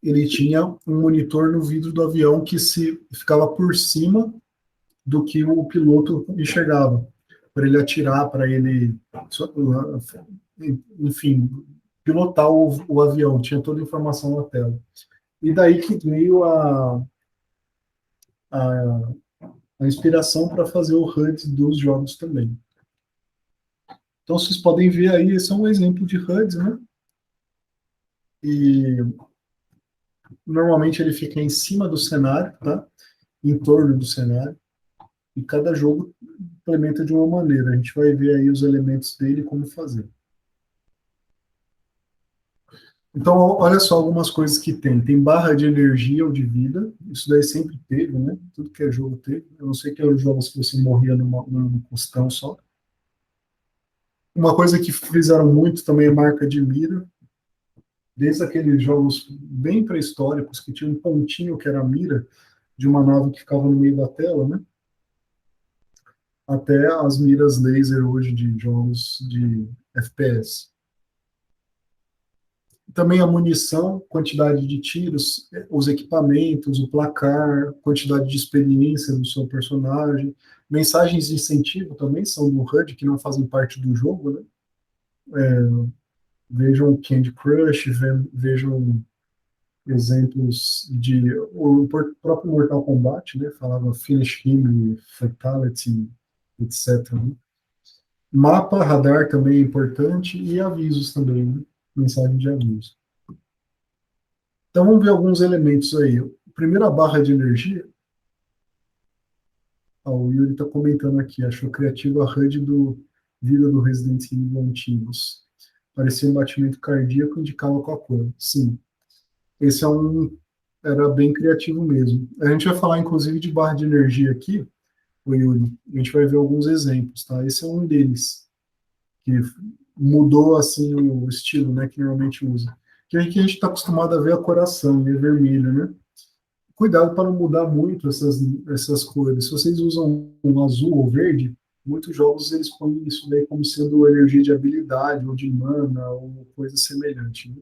ele tinha um monitor no vidro do avião que se ficava por cima do que o piloto enxergava, para ele atirar, para ele, enfim, pilotar o avião. Tinha toda a informação na tela. E daí que veio a a inspiração para fazer o HUD dos jogos também. Então, vocês podem ver aí, esse é um exemplo de HUD, né? E normalmente ele fica em cima do cenário, tá? Em torno do cenário. E cada jogo implementa de uma maneira. A gente vai ver aí os elementos dele e como fazer. Então, olha só algumas coisas que tem. Tem barra de energia ou de vida. Isso daí sempre teve, né? Tudo que é jogo teve. Eu não sei que eram jogos que você morria num costão só. Uma coisa que fizeram muito também é marca de mira. Desde aqueles jogos bem pré-históricos, que tinha um pontinho que era a mira de uma nave que ficava no meio da tela, né? Até as miras laser hoje de jogos de FPS. Também a munição, quantidade de tiros, os equipamentos, o placar, quantidade de experiência do seu personagem. Mensagens de incentivo também são do HUD, que não fazem parte do jogo, né? Vejam Candy Crush, vejam exemplos de o próprio Mortal Kombat, né? Falava Finish Him, Fatality, etc. Né? Mapa, radar também é importante e avisos também, né? Mensagem de aviso. Então vamos ver alguns elementos aí. Primeiro, a barra de energia. O Yuri está comentando aqui, achou criativo a HUD do Vida do Resident Evil antigos. Parecia um batimento cardíaco, indicava com a cor. Sim, esse era bem criativo mesmo. A gente vai falar, inclusive, de barra de energia aqui, o Yuri. A gente vai ver alguns exemplos, tá? Esse é um deles, que mudou, assim, o estilo, né, que normalmente usa. Que aqui a gente está acostumado a ver a coração, né, vermelho, né? Cuidado para não mudar muito essas cores. Se vocês usam um azul ou verde, muitos jogos eles põem isso daí como sendo energia de habilidade ou de mana ou coisa semelhante, né?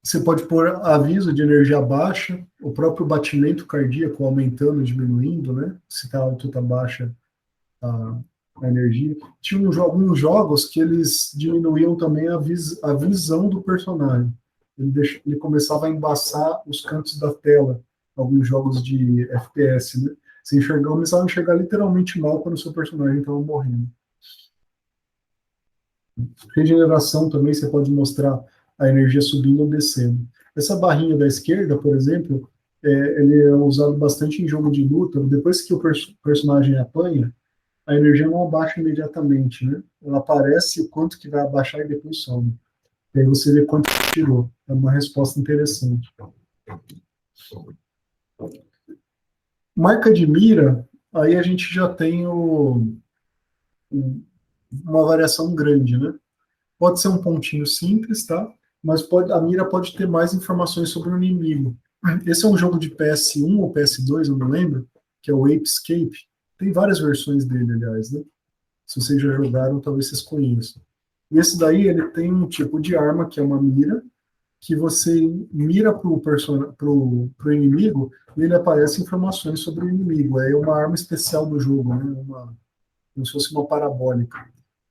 Você pode pôr aviso de energia baixa, o próprio batimento cardíaco aumentando, diminuindo, né? Se está alto, está baixa a, a energia. Tinha alguns jogos que eles diminuíam também a visão do personagem. Ele começava a embaçar os cantos da tela, alguns jogos de FPS, né? Começava a enxergar literalmente mal quando o seu personagem estava morrendo. Regeneração também, você pode mostrar a energia subindo ou descendo. Essa barrinha da esquerda, por exemplo, ele é usado bastante em jogo de luta. Depois que o personagem apanha, a energia não abaixa imediatamente, né? Ela aparece o quanto que vai abaixar e depois some. E aí você vê quanto tirou. É uma resposta interessante. Marca de mira, aí a gente já tem uma variação grande, né? Pode ser um pontinho simples, tá? Mas a mira pode ter mais informações sobre o inimigo. Esse é um jogo de PS1 ou PS2, eu não lembro, que é o Ape Escape. Tem várias versões dele, aliás, né? Se vocês já jogaram, talvez vocês conheçam. E esse daí, ele tem um tipo de arma, que é uma mira, que você mira pro inimigo e ele aparece informações sobre o inimigo. É uma arma especial do jogo, né? Como se fosse uma parabólica.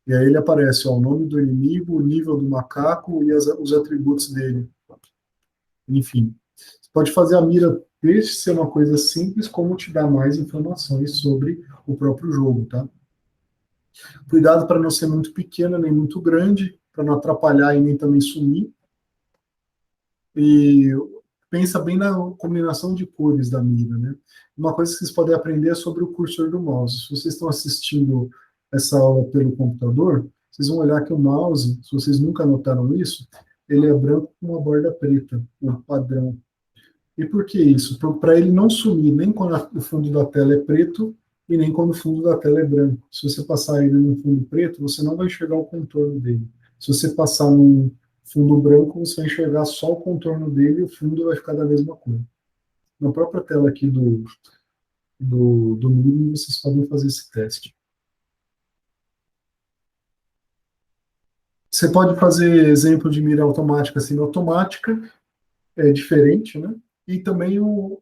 E aí ele aparece, ó, o nome do inimigo, o nível do macaco e os atributos dele. Enfim, você pode fazer a mira desde ser uma coisa simples, como te dar mais informações sobre o próprio jogo, tá? Cuidado para não ser muito pequena nem muito grande, para não atrapalhar e nem também sumir. E pensa bem na combinação de cores da mira, né? Uma coisa que vocês podem aprender é sobre o cursor do mouse. Se vocês estão assistindo essa aula pelo computador, vocês vão olhar que o mouse, se vocês nunca notaram isso, ele é branco com uma borda preta, um padrão. E por que isso? Para ele não sumir nem quando o fundo da tela é preto e nem quando o fundo da tela é branco. Se você passar ele num fundo preto, você não vai enxergar o contorno dele. Se você passar num fundo branco, você vai enxergar só o contorno dele e o fundo vai ficar da mesma cor. Na própria tela aqui do Miro, vocês podem fazer esse teste. Você pode fazer exemplo de mira automática, semi-automática, é diferente, né? E também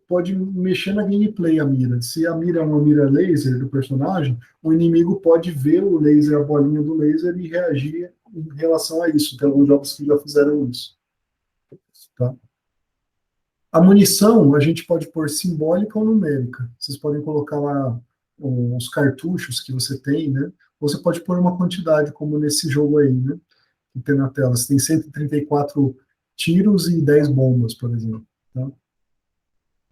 pode mexer na gameplay a mira. Se a mira é uma mira laser do personagem, o inimigo pode ver o laser, a bolinha do laser e reagir em relação a isso. Tem alguns jogos que já fizeram isso. Tá? A munição a gente pode pôr simbólica ou numérica. Vocês podem colocar lá os cartuchos que você tem, né? Ou você pode pôr uma quantidade, como nesse jogo aí, né? Que tem na tela. Você tem 134 tiros e 10 bombas, por exemplo. Tá?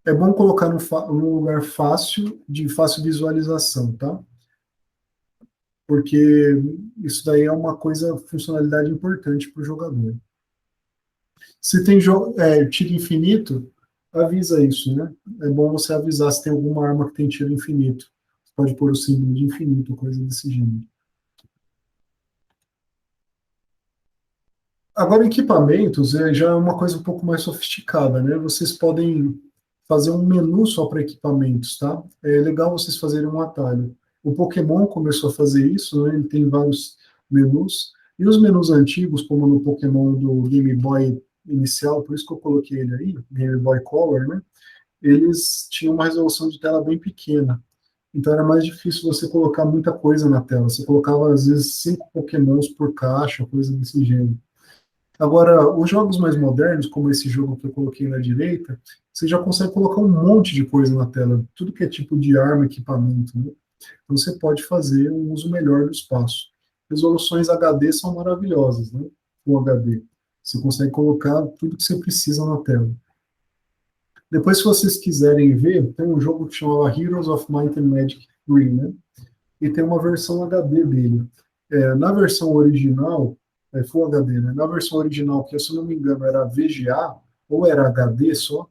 É bom colocar num lugar fácil, de fácil visualização, tá? Porque isso daí é uma coisa, funcionalidade importante para o jogador. Se tem tiro infinito, avisa isso, né? É bom você avisar se tem alguma arma que tem tiro infinito. Você pode pôr o símbolo de infinito, coisa desse gênero. Agora, equipamentos já é uma coisa um pouco mais sofisticada, né? Vocês podem fazer um menu só para equipamentos, tá? É legal vocês fazerem um atalho. O Pokémon começou a fazer isso, né? Ele tem vários menus. E os menus antigos, como no Pokémon do Game Boy inicial, por isso que eu coloquei ele aí, Game Boy Color, né? Eles tinham uma resolução de tela bem pequena. Então era mais difícil você colocar muita coisa na tela. Você colocava, às vezes, 5 Pokémons por caixa, coisa desse gênero. Agora, os jogos mais modernos, como esse jogo que eu coloquei na direita, você já consegue colocar um monte de coisa na tela, tudo que é tipo de arma, equipamento, né? Então você pode fazer um uso melhor do espaço. Resoluções HD são maravilhosas, né? O HD. Você consegue colocar tudo que você precisa na tela. Depois, se vocês quiserem ver, tem um jogo que chamava Heroes of Might and Magic 3, né? E tem uma versão HD dele. Na versão original, Full HD, né? Na versão original, que se eu não me engano era VGA, ou era HD só,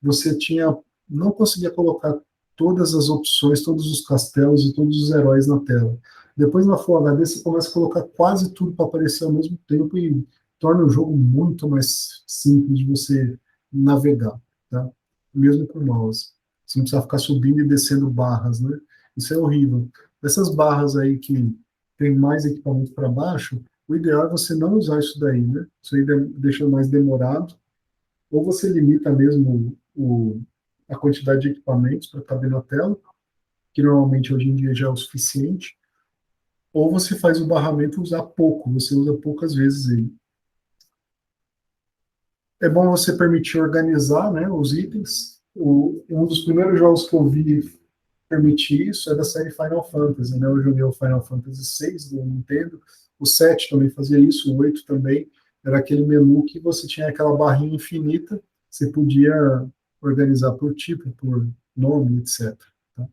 você tinha, não conseguia colocar todas as opções, todos os castelos e todos os heróis na tela. Depois na Full HD você começa a colocar quase tudo para aparecer ao mesmo tempo e torna o jogo muito mais simples de você navegar, tá? Mesmo com o mouse. Você não precisa ficar subindo e descendo barras, né? Isso é horrível. Essas barras aí que tem mais equipamento para baixo, o ideal é você não usar isso daí, né? Isso aí deixa mais demorado, ou você limita mesmo a quantidade de equipamentos para caber na tela, que normalmente hoje em dia já é o suficiente, ou você faz o barramento usar pouco, você usa poucas vezes ele. É bom você permitir organizar, né, os itens. Um dos primeiros jogos que eu vi permitir isso é da série Final Fantasy, né? Eu joguei o Final Fantasy 6 do Nintendo, o 7 também fazia isso, o 8 também. Era aquele menu que você tinha aquela barrinha infinita, você podia organizar por tipo, por nome, etc. Tá?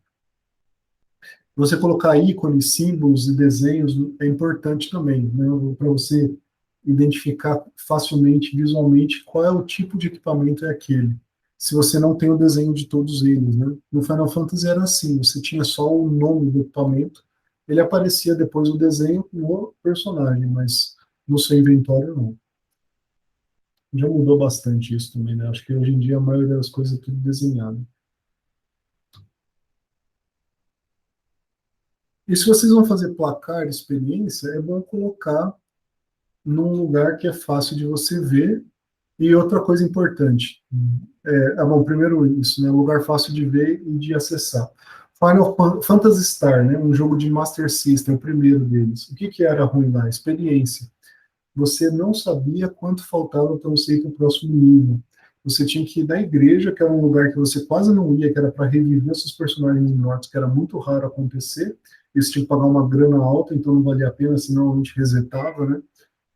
Você colocar ícones, símbolos e desenhos é importante também, né? Para você identificar facilmente, visualmente, qual é o tipo de equipamento é aquele. Se você não tem o desenho de todos eles, né? No Final Fantasy era assim, você tinha só o nome do equipamento, ele aparecia depois o desenho no personagem, mas no seu inventório não. Já mudou bastante isso também, né? Acho que hoje em dia a maioria das coisas é tudo desenhado. E se vocês vão fazer placar de experiência, é bom colocar num lugar que é fácil de você ver. E outra coisa importante, bom, primeiro isso, né, lugar fácil de ver e de acessar. Final Phantasy Star, né, um jogo de Master System, o primeiro deles. O que que era ruim lá? Experiência. Você não sabia quanto faltava para você ir para o próximo nível. Você tinha que ir na igreja, que era um lugar que você quase não ia, que era para reviver seus personagens mortos, que era muito raro acontecer. E você tinha que pagar uma grana alta, então não valia a pena, senão a gente resetava, né?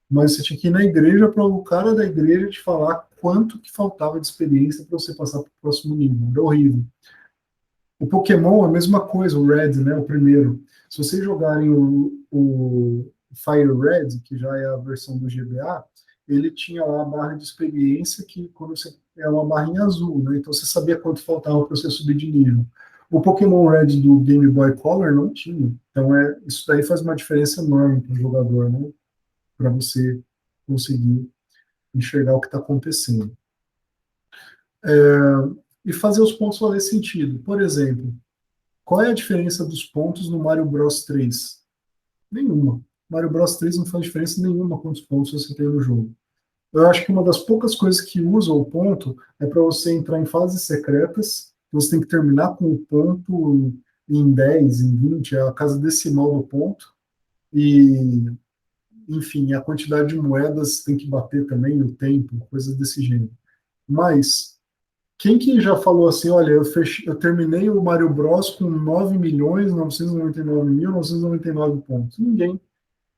Mas você tinha que ir na igreja para o cara da igreja te falar quanto que faltava de experiência para você passar para o próximo nível. Era horrível. O Pokémon é a mesma coisa, o Red, né, o primeiro. Se vocês jogarem o Fire Red, que já é a versão do GBA, ele tinha lá a barra de experiência que quando você é uma barrinha azul, né? Então você sabia quanto faltava para você subir de nível. O Pokémon Red do Game Boy Color não tinha. Então isso daí faz uma diferença enorme para o jogador, né? Para você conseguir enxergar o que está acontecendo. E fazer os pontos fazer sentido. Por exemplo, qual é a diferença dos pontos no Mario Bros 3? Nenhuma. Mario Bros 3 não faz diferença nenhuma quantos pontos você tem no jogo. Eu acho que uma das poucas coisas que usa o ponto é para você entrar em fases secretas, você tem que terminar com o ponto em 10, em 20, é a casa decimal do ponto, e, enfim, a quantidade de moedas tem que bater também no tempo, coisas desse gênero. Mas quem que já falou assim, olha, eu terminei o Mario Bros com 9.999.999 pontos? Ninguém.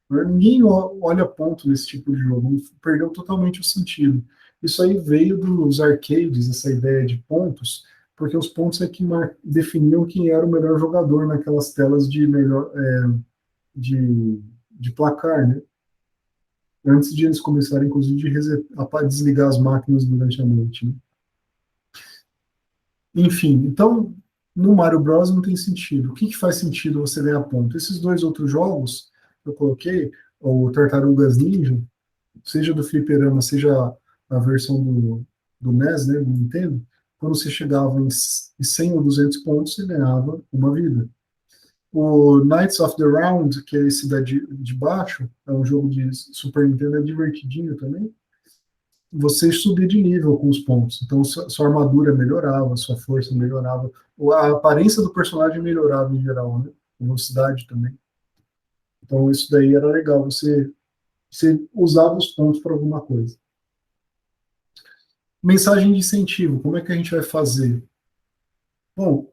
Né? Ninguém olha ponto nesse tipo de jogo. Perdeu totalmente o sentido. Isso aí veio dos arcades, essa ideia de pontos, porque os pontos é que definiam quem era o melhor jogador naquelas telas de melhor de placar, né? Antes de eles começarem, inclusive, a desligar as máquinas durante a noite, né? Enfim, então, no Mario Bros não tem sentido. O que que faz sentido você ganhar ponto? Esses dois outros jogos que eu coloquei, o Tartarugas Ninja, seja do Fliperama, seja a versão do NES, né, do Nintendo, quando você chegava em 100 ou 200 pontos, você ganhava uma vida. O Knights of the Round, que é esse de baixo, é um jogo de Super Nintendo, é divertidinho também, você subir de nível com os pontos. Então, sua armadura melhorava, sua força melhorava, a aparência do personagem melhorava em geral, né? A velocidade também. Então, isso daí era legal. Você usava os pontos para alguma coisa. Mensagem de incentivo, como é que a gente vai fazer? Bom,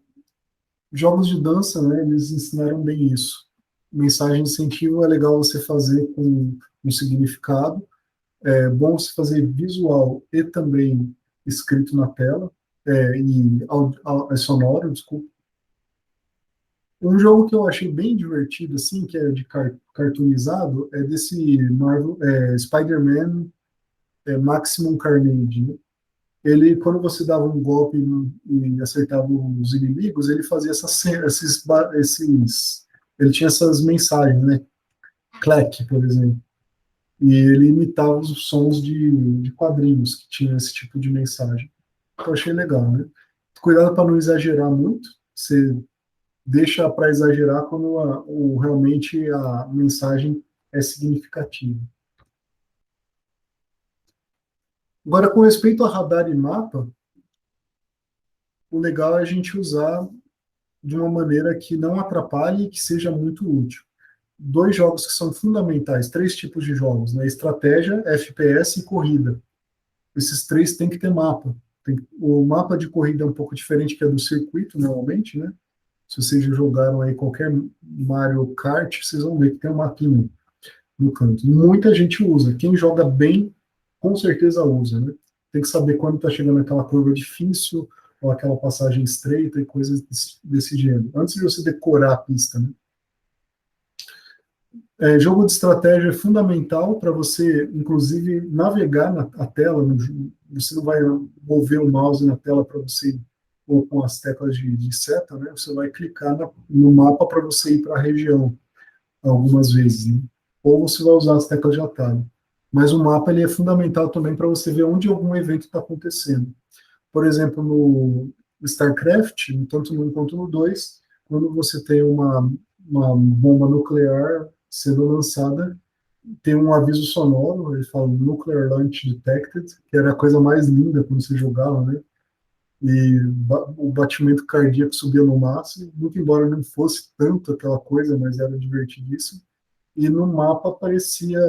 jogos de dança, né, eles ensinaram bem isso. Mensagem de incentivo é legal você fazer com um significado. É bom você fazer visual e também escrito na tela, sonoro, desculpa. Um jogo que eu achei bem divertido, assim, que é de cartoonizado, é desse Marvel, Spider-Man Maximum Carnage, né? Ele, quando você dava um golpe e acertava os inimigos, ele fazia ele tinha essas mensagens, né? Clack, por exemplo. E ele imitava os sons de quadrinhos que tinham esse tipo de mensagem. Eu achei legal, né? Cuidado para não exagerar muito. Você deixa para exagerar quando realmente a mensagem é significativa. Agora, com respeito a radar e mapa, o legal é a gente usar de uma maneira que não atrapalhe e que seja muito útil. Dois jogos que são fundamentais, três tipos de jogos, né? Estratégia, FPS e corrida. Esses três têm que ter mapa. O mapa de corrida é um pouco diferente que é do circuito, normalmente, né? Se vocês já jogaram aí qualquer Mario Kart, vocês vão ver que tem um mapinha no canto. Muita gente usa. Quem joga bem, com certeza usa, né? Tem que saber quando está chegando aquela curva difícil ou aquela passagem estreita e coisas desse gênero. Antes de você decorar a pista, né? Jogo de estratégia é fundamental para você, inclusive, navegar na tela. Você não vai mover o mouse na tela para você, ou com as teclas de seta, né? Você vai clicar no mapa para você ir para a região, algumas vezes, né? Ou você vai usar as teclas de atalho. Mas o mapa ele é fundamental também para você ver onde algum evento está acontecendo. Por exemplo, no StarCraft, tanto no 1 quanto no 2, quando você tem uma bomba nuclear sendo lançada, tem um aviso sonoro, ele fala Nuclear Launch Detected, que era a coisa mais linda quando você jogava, né? E o batimento cardíaco subia no máximo, muito embora não fosse tanto aquela coisa, mas era divertidíssimo. E no mapa aparecia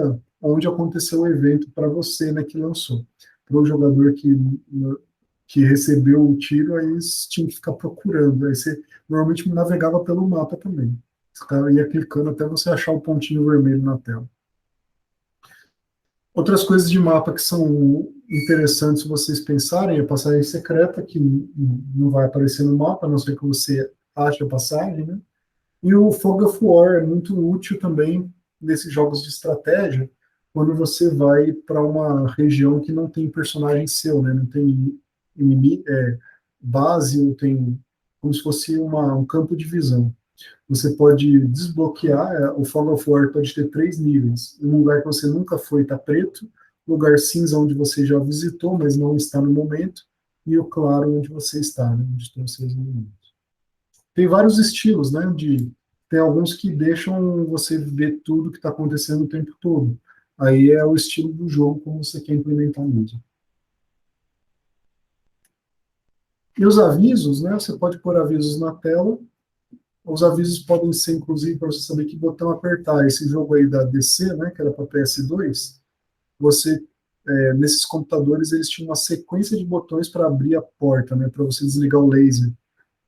onde aconteceu o evento para você, né, que lançou. Para o jogador que recebeu o tiro, aí tinha que ficar procurando. Aí você normalmente navegava pelo mapa também. Você ia clicando até você achar o pontinho vermelho na tela. Outras coisas de mapa que são interessantes se vocês pensarem, a passagem secreta, que não vai aparecer no mapa, a não ser que você ache a passagem, né? E o Fog of War é muito útil também nesses jogos de estratégia, quando você vai para uma região que não tem personagem seu, né? Não tem inimigo, base, não tem como se fosse um campo de visão. Você pode desbloquear, o Fog of War pode ter três níveis. Um lugar que você nunca foi está preto, lugar cinza onde você já visitou, mas não está no momento, e o claro onde você está, né? Onde estão os seus inimigos. Tem vários estilos, né? Tem alguns que deixam você ver tudo que está acontecendo o tempo todo. Aí é o estilo do jogo como você quer implementar mesmo. E os avisos, né? Você pode pôr avisos na tela. Os avisos podem ser, inclusive, para você saber que botão apertar. Esse jogo aí da DC, né? Que era para PS2, você nesses computadores eles tinham uma sequência de botões para abrir a porta, né? Para você desligar o laser.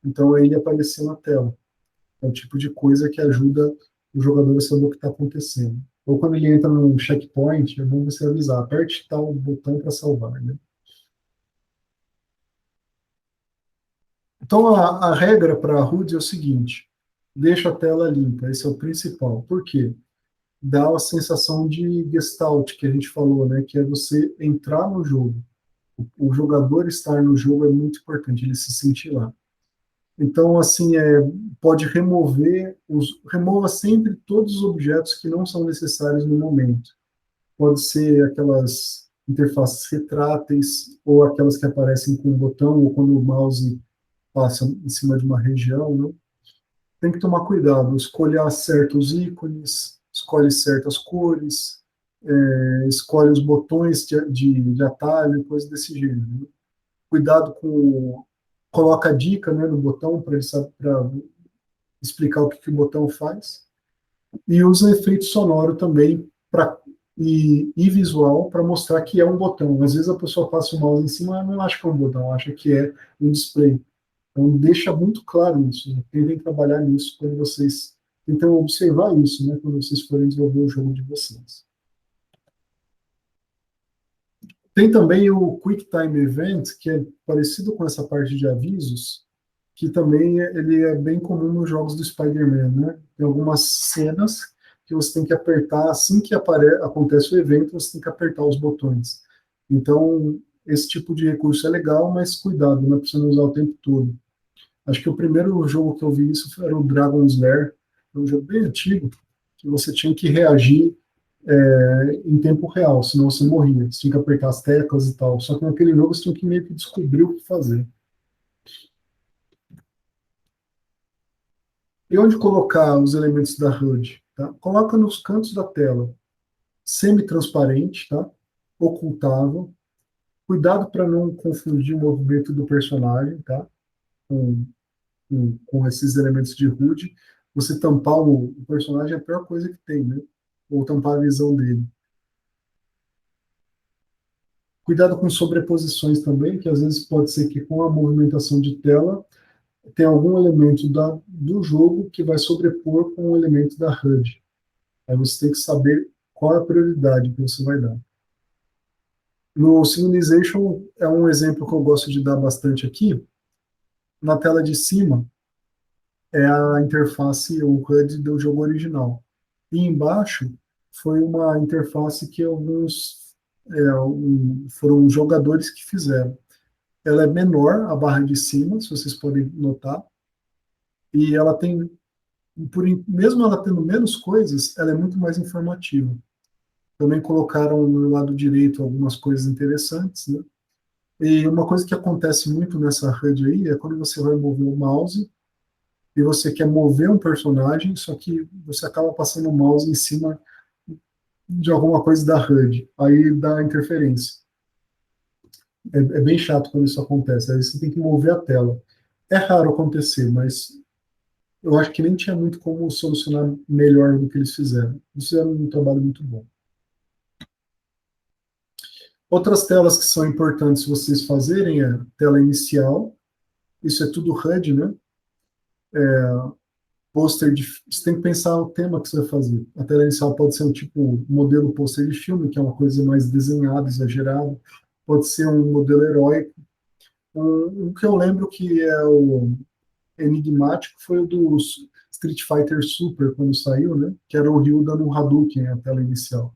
Então aí ele aparecia na tela. É o tipo de coisa que ajuda o jogador a saber o que está acontecendo. Ou quando ele entra num checkpoint, é bom você avisar, aperte tal botão para salvar, né? Então, a regra para a HUD é o seguinte, deixa a tela limpa, esse é o principal. Por quê? Dá a sensação de gestalt, que a gente falou, né? Que é você entrar no jogo. O jogador estar no jogo é muito importante, ele se sentir lá. Então, assim, pode remova sempre todos os objetos que não são necessários no momento. Pode ser aquelas interfaces retráteis, ou aquelas que aparecem com o botão, ou quando o mouse passa em cima de uma região, né? Tem que tomar cuidado, escolher certos ícones, escolhe certas cores, escolhe os botões de atalho, coisas desse gênero, né? Cuidado com coloca a dica, né, no botão para explicar o que o botão faz, e usa efeito sonoro também para e visual para mostrar que é um botão. Às vezes a pessoa passa o mouse em cima e não acha que é um botão, acha que é um display. Então, deixa muito claro isso. Né? Tentem trabalhar nisso quando vocês tentam observar isso, né? Quando vocês forem desenvolver o jogo de vocês. Tem também o Quick Time Event, que é parecido com essa parte de avisos, que também ele é bem comum nos jogos do Spider-Man, né? Tem algumas cenas que você tem que apertar, assim que acontece o evento, você tem que apertar os botões. Então, esse tipo de recurso é legal, mas cuidado, não é para você não usar o tempo todo. Acho que o primeiro jogo que eu vi isso era o Dragon's Lair, um jogo bem antigo, que você tinha que reagir em tempo real, senão você morria. Você tinha que apertar as teclas e tal. Só que naquele jogo você tinha que meio que descobrir o que fazer. E onde colocar os elementos da HUD? Tá? Coloca nos cantos da tela, semi-transparente, tá? Ocultável. Cuidado para não confundir o movimento do personagem, tá? Com, com esses elementos de HUD. Você tampar o personagem é a pior coisa que tem, né? Ou tampar a visão dele. Cuidado com sobreposições também, que às vezes pode ser que com a movimentação de tela tem algum elemento do jogo que vai sobrepor com o elemento da HUD. Aí você tem que saber qual é a prioridade que você vai dar. No Civilization é um exemplo que eu gosto de dar bastante aqui. Na tela de cima é a interface, o HUD do jogo original. E embaixo foi uma interface que foram jogadores que fizeram. Ela é menor, a barra de cima, se vocês podem notar, e ela tem, mesmo ela tendo menos coisas, ela é muito mais informativa. Também colocaram no lado direito algumas coisas interessantes, né? E uma coisa que acontece muito nessa HUD aí é quando você vai mover o mouse e você quer mover um personagem, só que você acaba passando o mouse em cima de alguma coisa da HUD, aí dá interferência. É bem chato quando isso acontece, aí você tem que mover a tela. É raro acontecer, mas eu acho que nem tinha muito como solucionar melhor do que eles fizeram. Eles fizeram um trabalho muito bom. Outras telas que são importantes vocês fazerem é tela inicial, isso é tudo HUD, né? Pôster de. Você tem que pensar o tema que você vai fazer. A tela inicial pode ser um tipo modelo pôster de filme, que é uma coisa mais desenhada, exagerada. Pode ser um modelo heróico. O que eu lembro que é o enigmático foi o do Street Fighter Super, quando saiu, né? Que era o Ryu dando um Hadouken na tela inicial.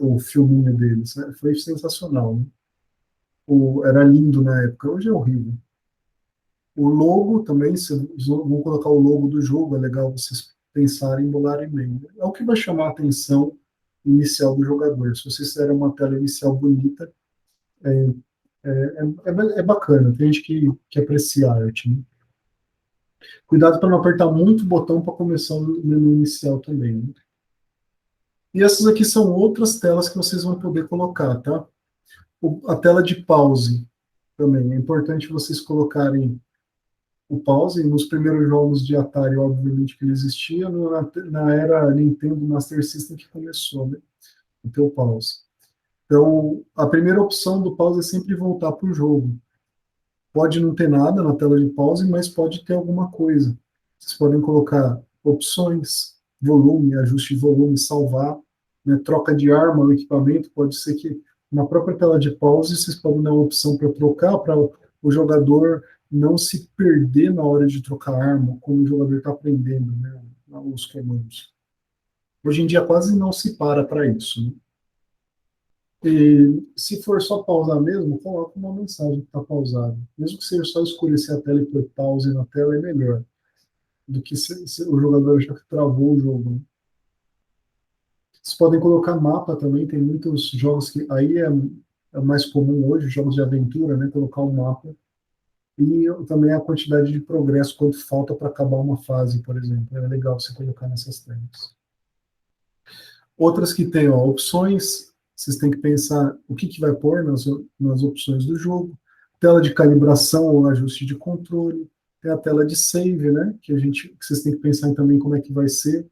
O filminho deles. Né? Foi sensacional. Né? Era lindo na época, hoje é horrível. O logo também, se vão colocar o logo do jogo, é legal vocês pensarem, bolarem bem. É o que vai chamar a atenção inicial do jogador. Se vocês fizerem uma tela inicial bonita, é bacana, tem gente que aprecia a arte. Né? Cuidado para não apertar muito o botão para começar o menu inicial também. Né? E essas aqui são outras telas que vocês vão poder colocar, tá? A tela de pause também. É importante vocês colocarem o pause. Nos primeiros jogos de Atari, obviamente, que ele existia, na era Nintendo Master System que começou, né? Então, o pause. Então, a primeira opção do pause é sempre voltar para o jogo. Pode não ter nada na tela de pause, mas pode ter alguma coisa. Vocês podem colocar opções, volume, ajuste de volume, salvar, né? Troca de arma ou equipamento. Pode ser que na própria tela de pause vocês podem dar uma opção para trocar, para o jogador não se perder na hora de trocar arma, quando o jogador está aprendendo, né, os comandos. Hoje em dia quase não se para isso. Né? E se for só pausar mesmo, coloca uma mensagem que está pausado. Mesmo que seja só escurecer a tela e pôr pause na tela, é melhor do que se o jogador achar que travou o jogo. Né? Vocês podem colocar mapa também, tem muitos jogos que aí é mais comum hoje, jogos de aventura, né, colocar um mapa. E também a quantidade de progresso, quanto falta para acabar uma fase, por exemplo. É legal você colocar nessas telas. Outras que tem opções, vocês têm que pensar o que vai pôr nas opções do jogo. Tela de calibração ou ajuste de controle. Tem a tela de save, né? Que vocês têm que pensar também como é que vai ser.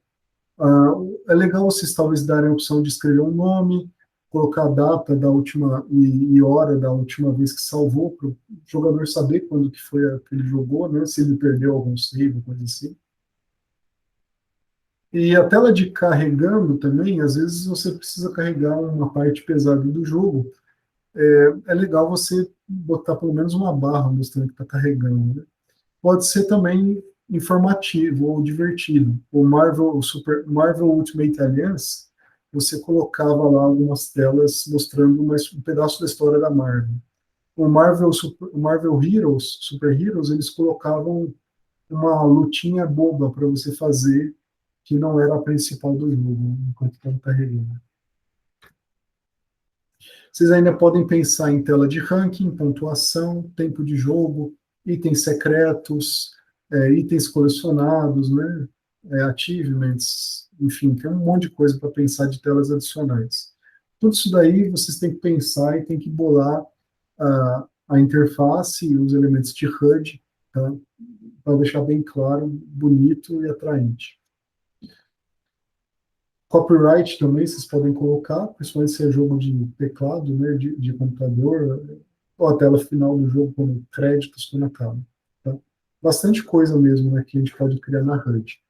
Ah, é legal vocês talvez darem a opção de escrever um nome, colocar a data da última e hora da última vez que salvou, para o jogador saber quando que foi que ele jogou, né? Se ele perdeu algum save, coisa assim. E a tela de carregando também, às vezes você precisa carregar uma parte pesada do jogo. É legal você botar pelo menos uma barra mostrando que está carregando, né? Pode ser também informativo ou divertido. O Marvel Ultimate Alliance, você colocava lá algumas telas mostrando um pedaço da história da Marvel. O Marvel Heroes, Super Heroes, eles colocavam uma lutinha boba para você fazer que não era a principal do jogo, enquanto estava carregando. Vocês ainda podem pensar em tela de ranking, pontuação, tempo de jogo, itens secretos, itens colecionados, né? Achievements, enfim, tem um monte de coisa para pensar de telas adicionais. Tudo isso daí vocês têm que pensar e têm que bolar a interface e os elementos de HUD, tá? Para deixar bem claro, bonito e atraente. Copyright também vocês podem colocar, principalmente se é jogo de teclado, né, de computador, ou a tela final do jogo com créditos quando acaba. Tá? Bastante coisa mesmo, né, que a gente pode criar na HUD.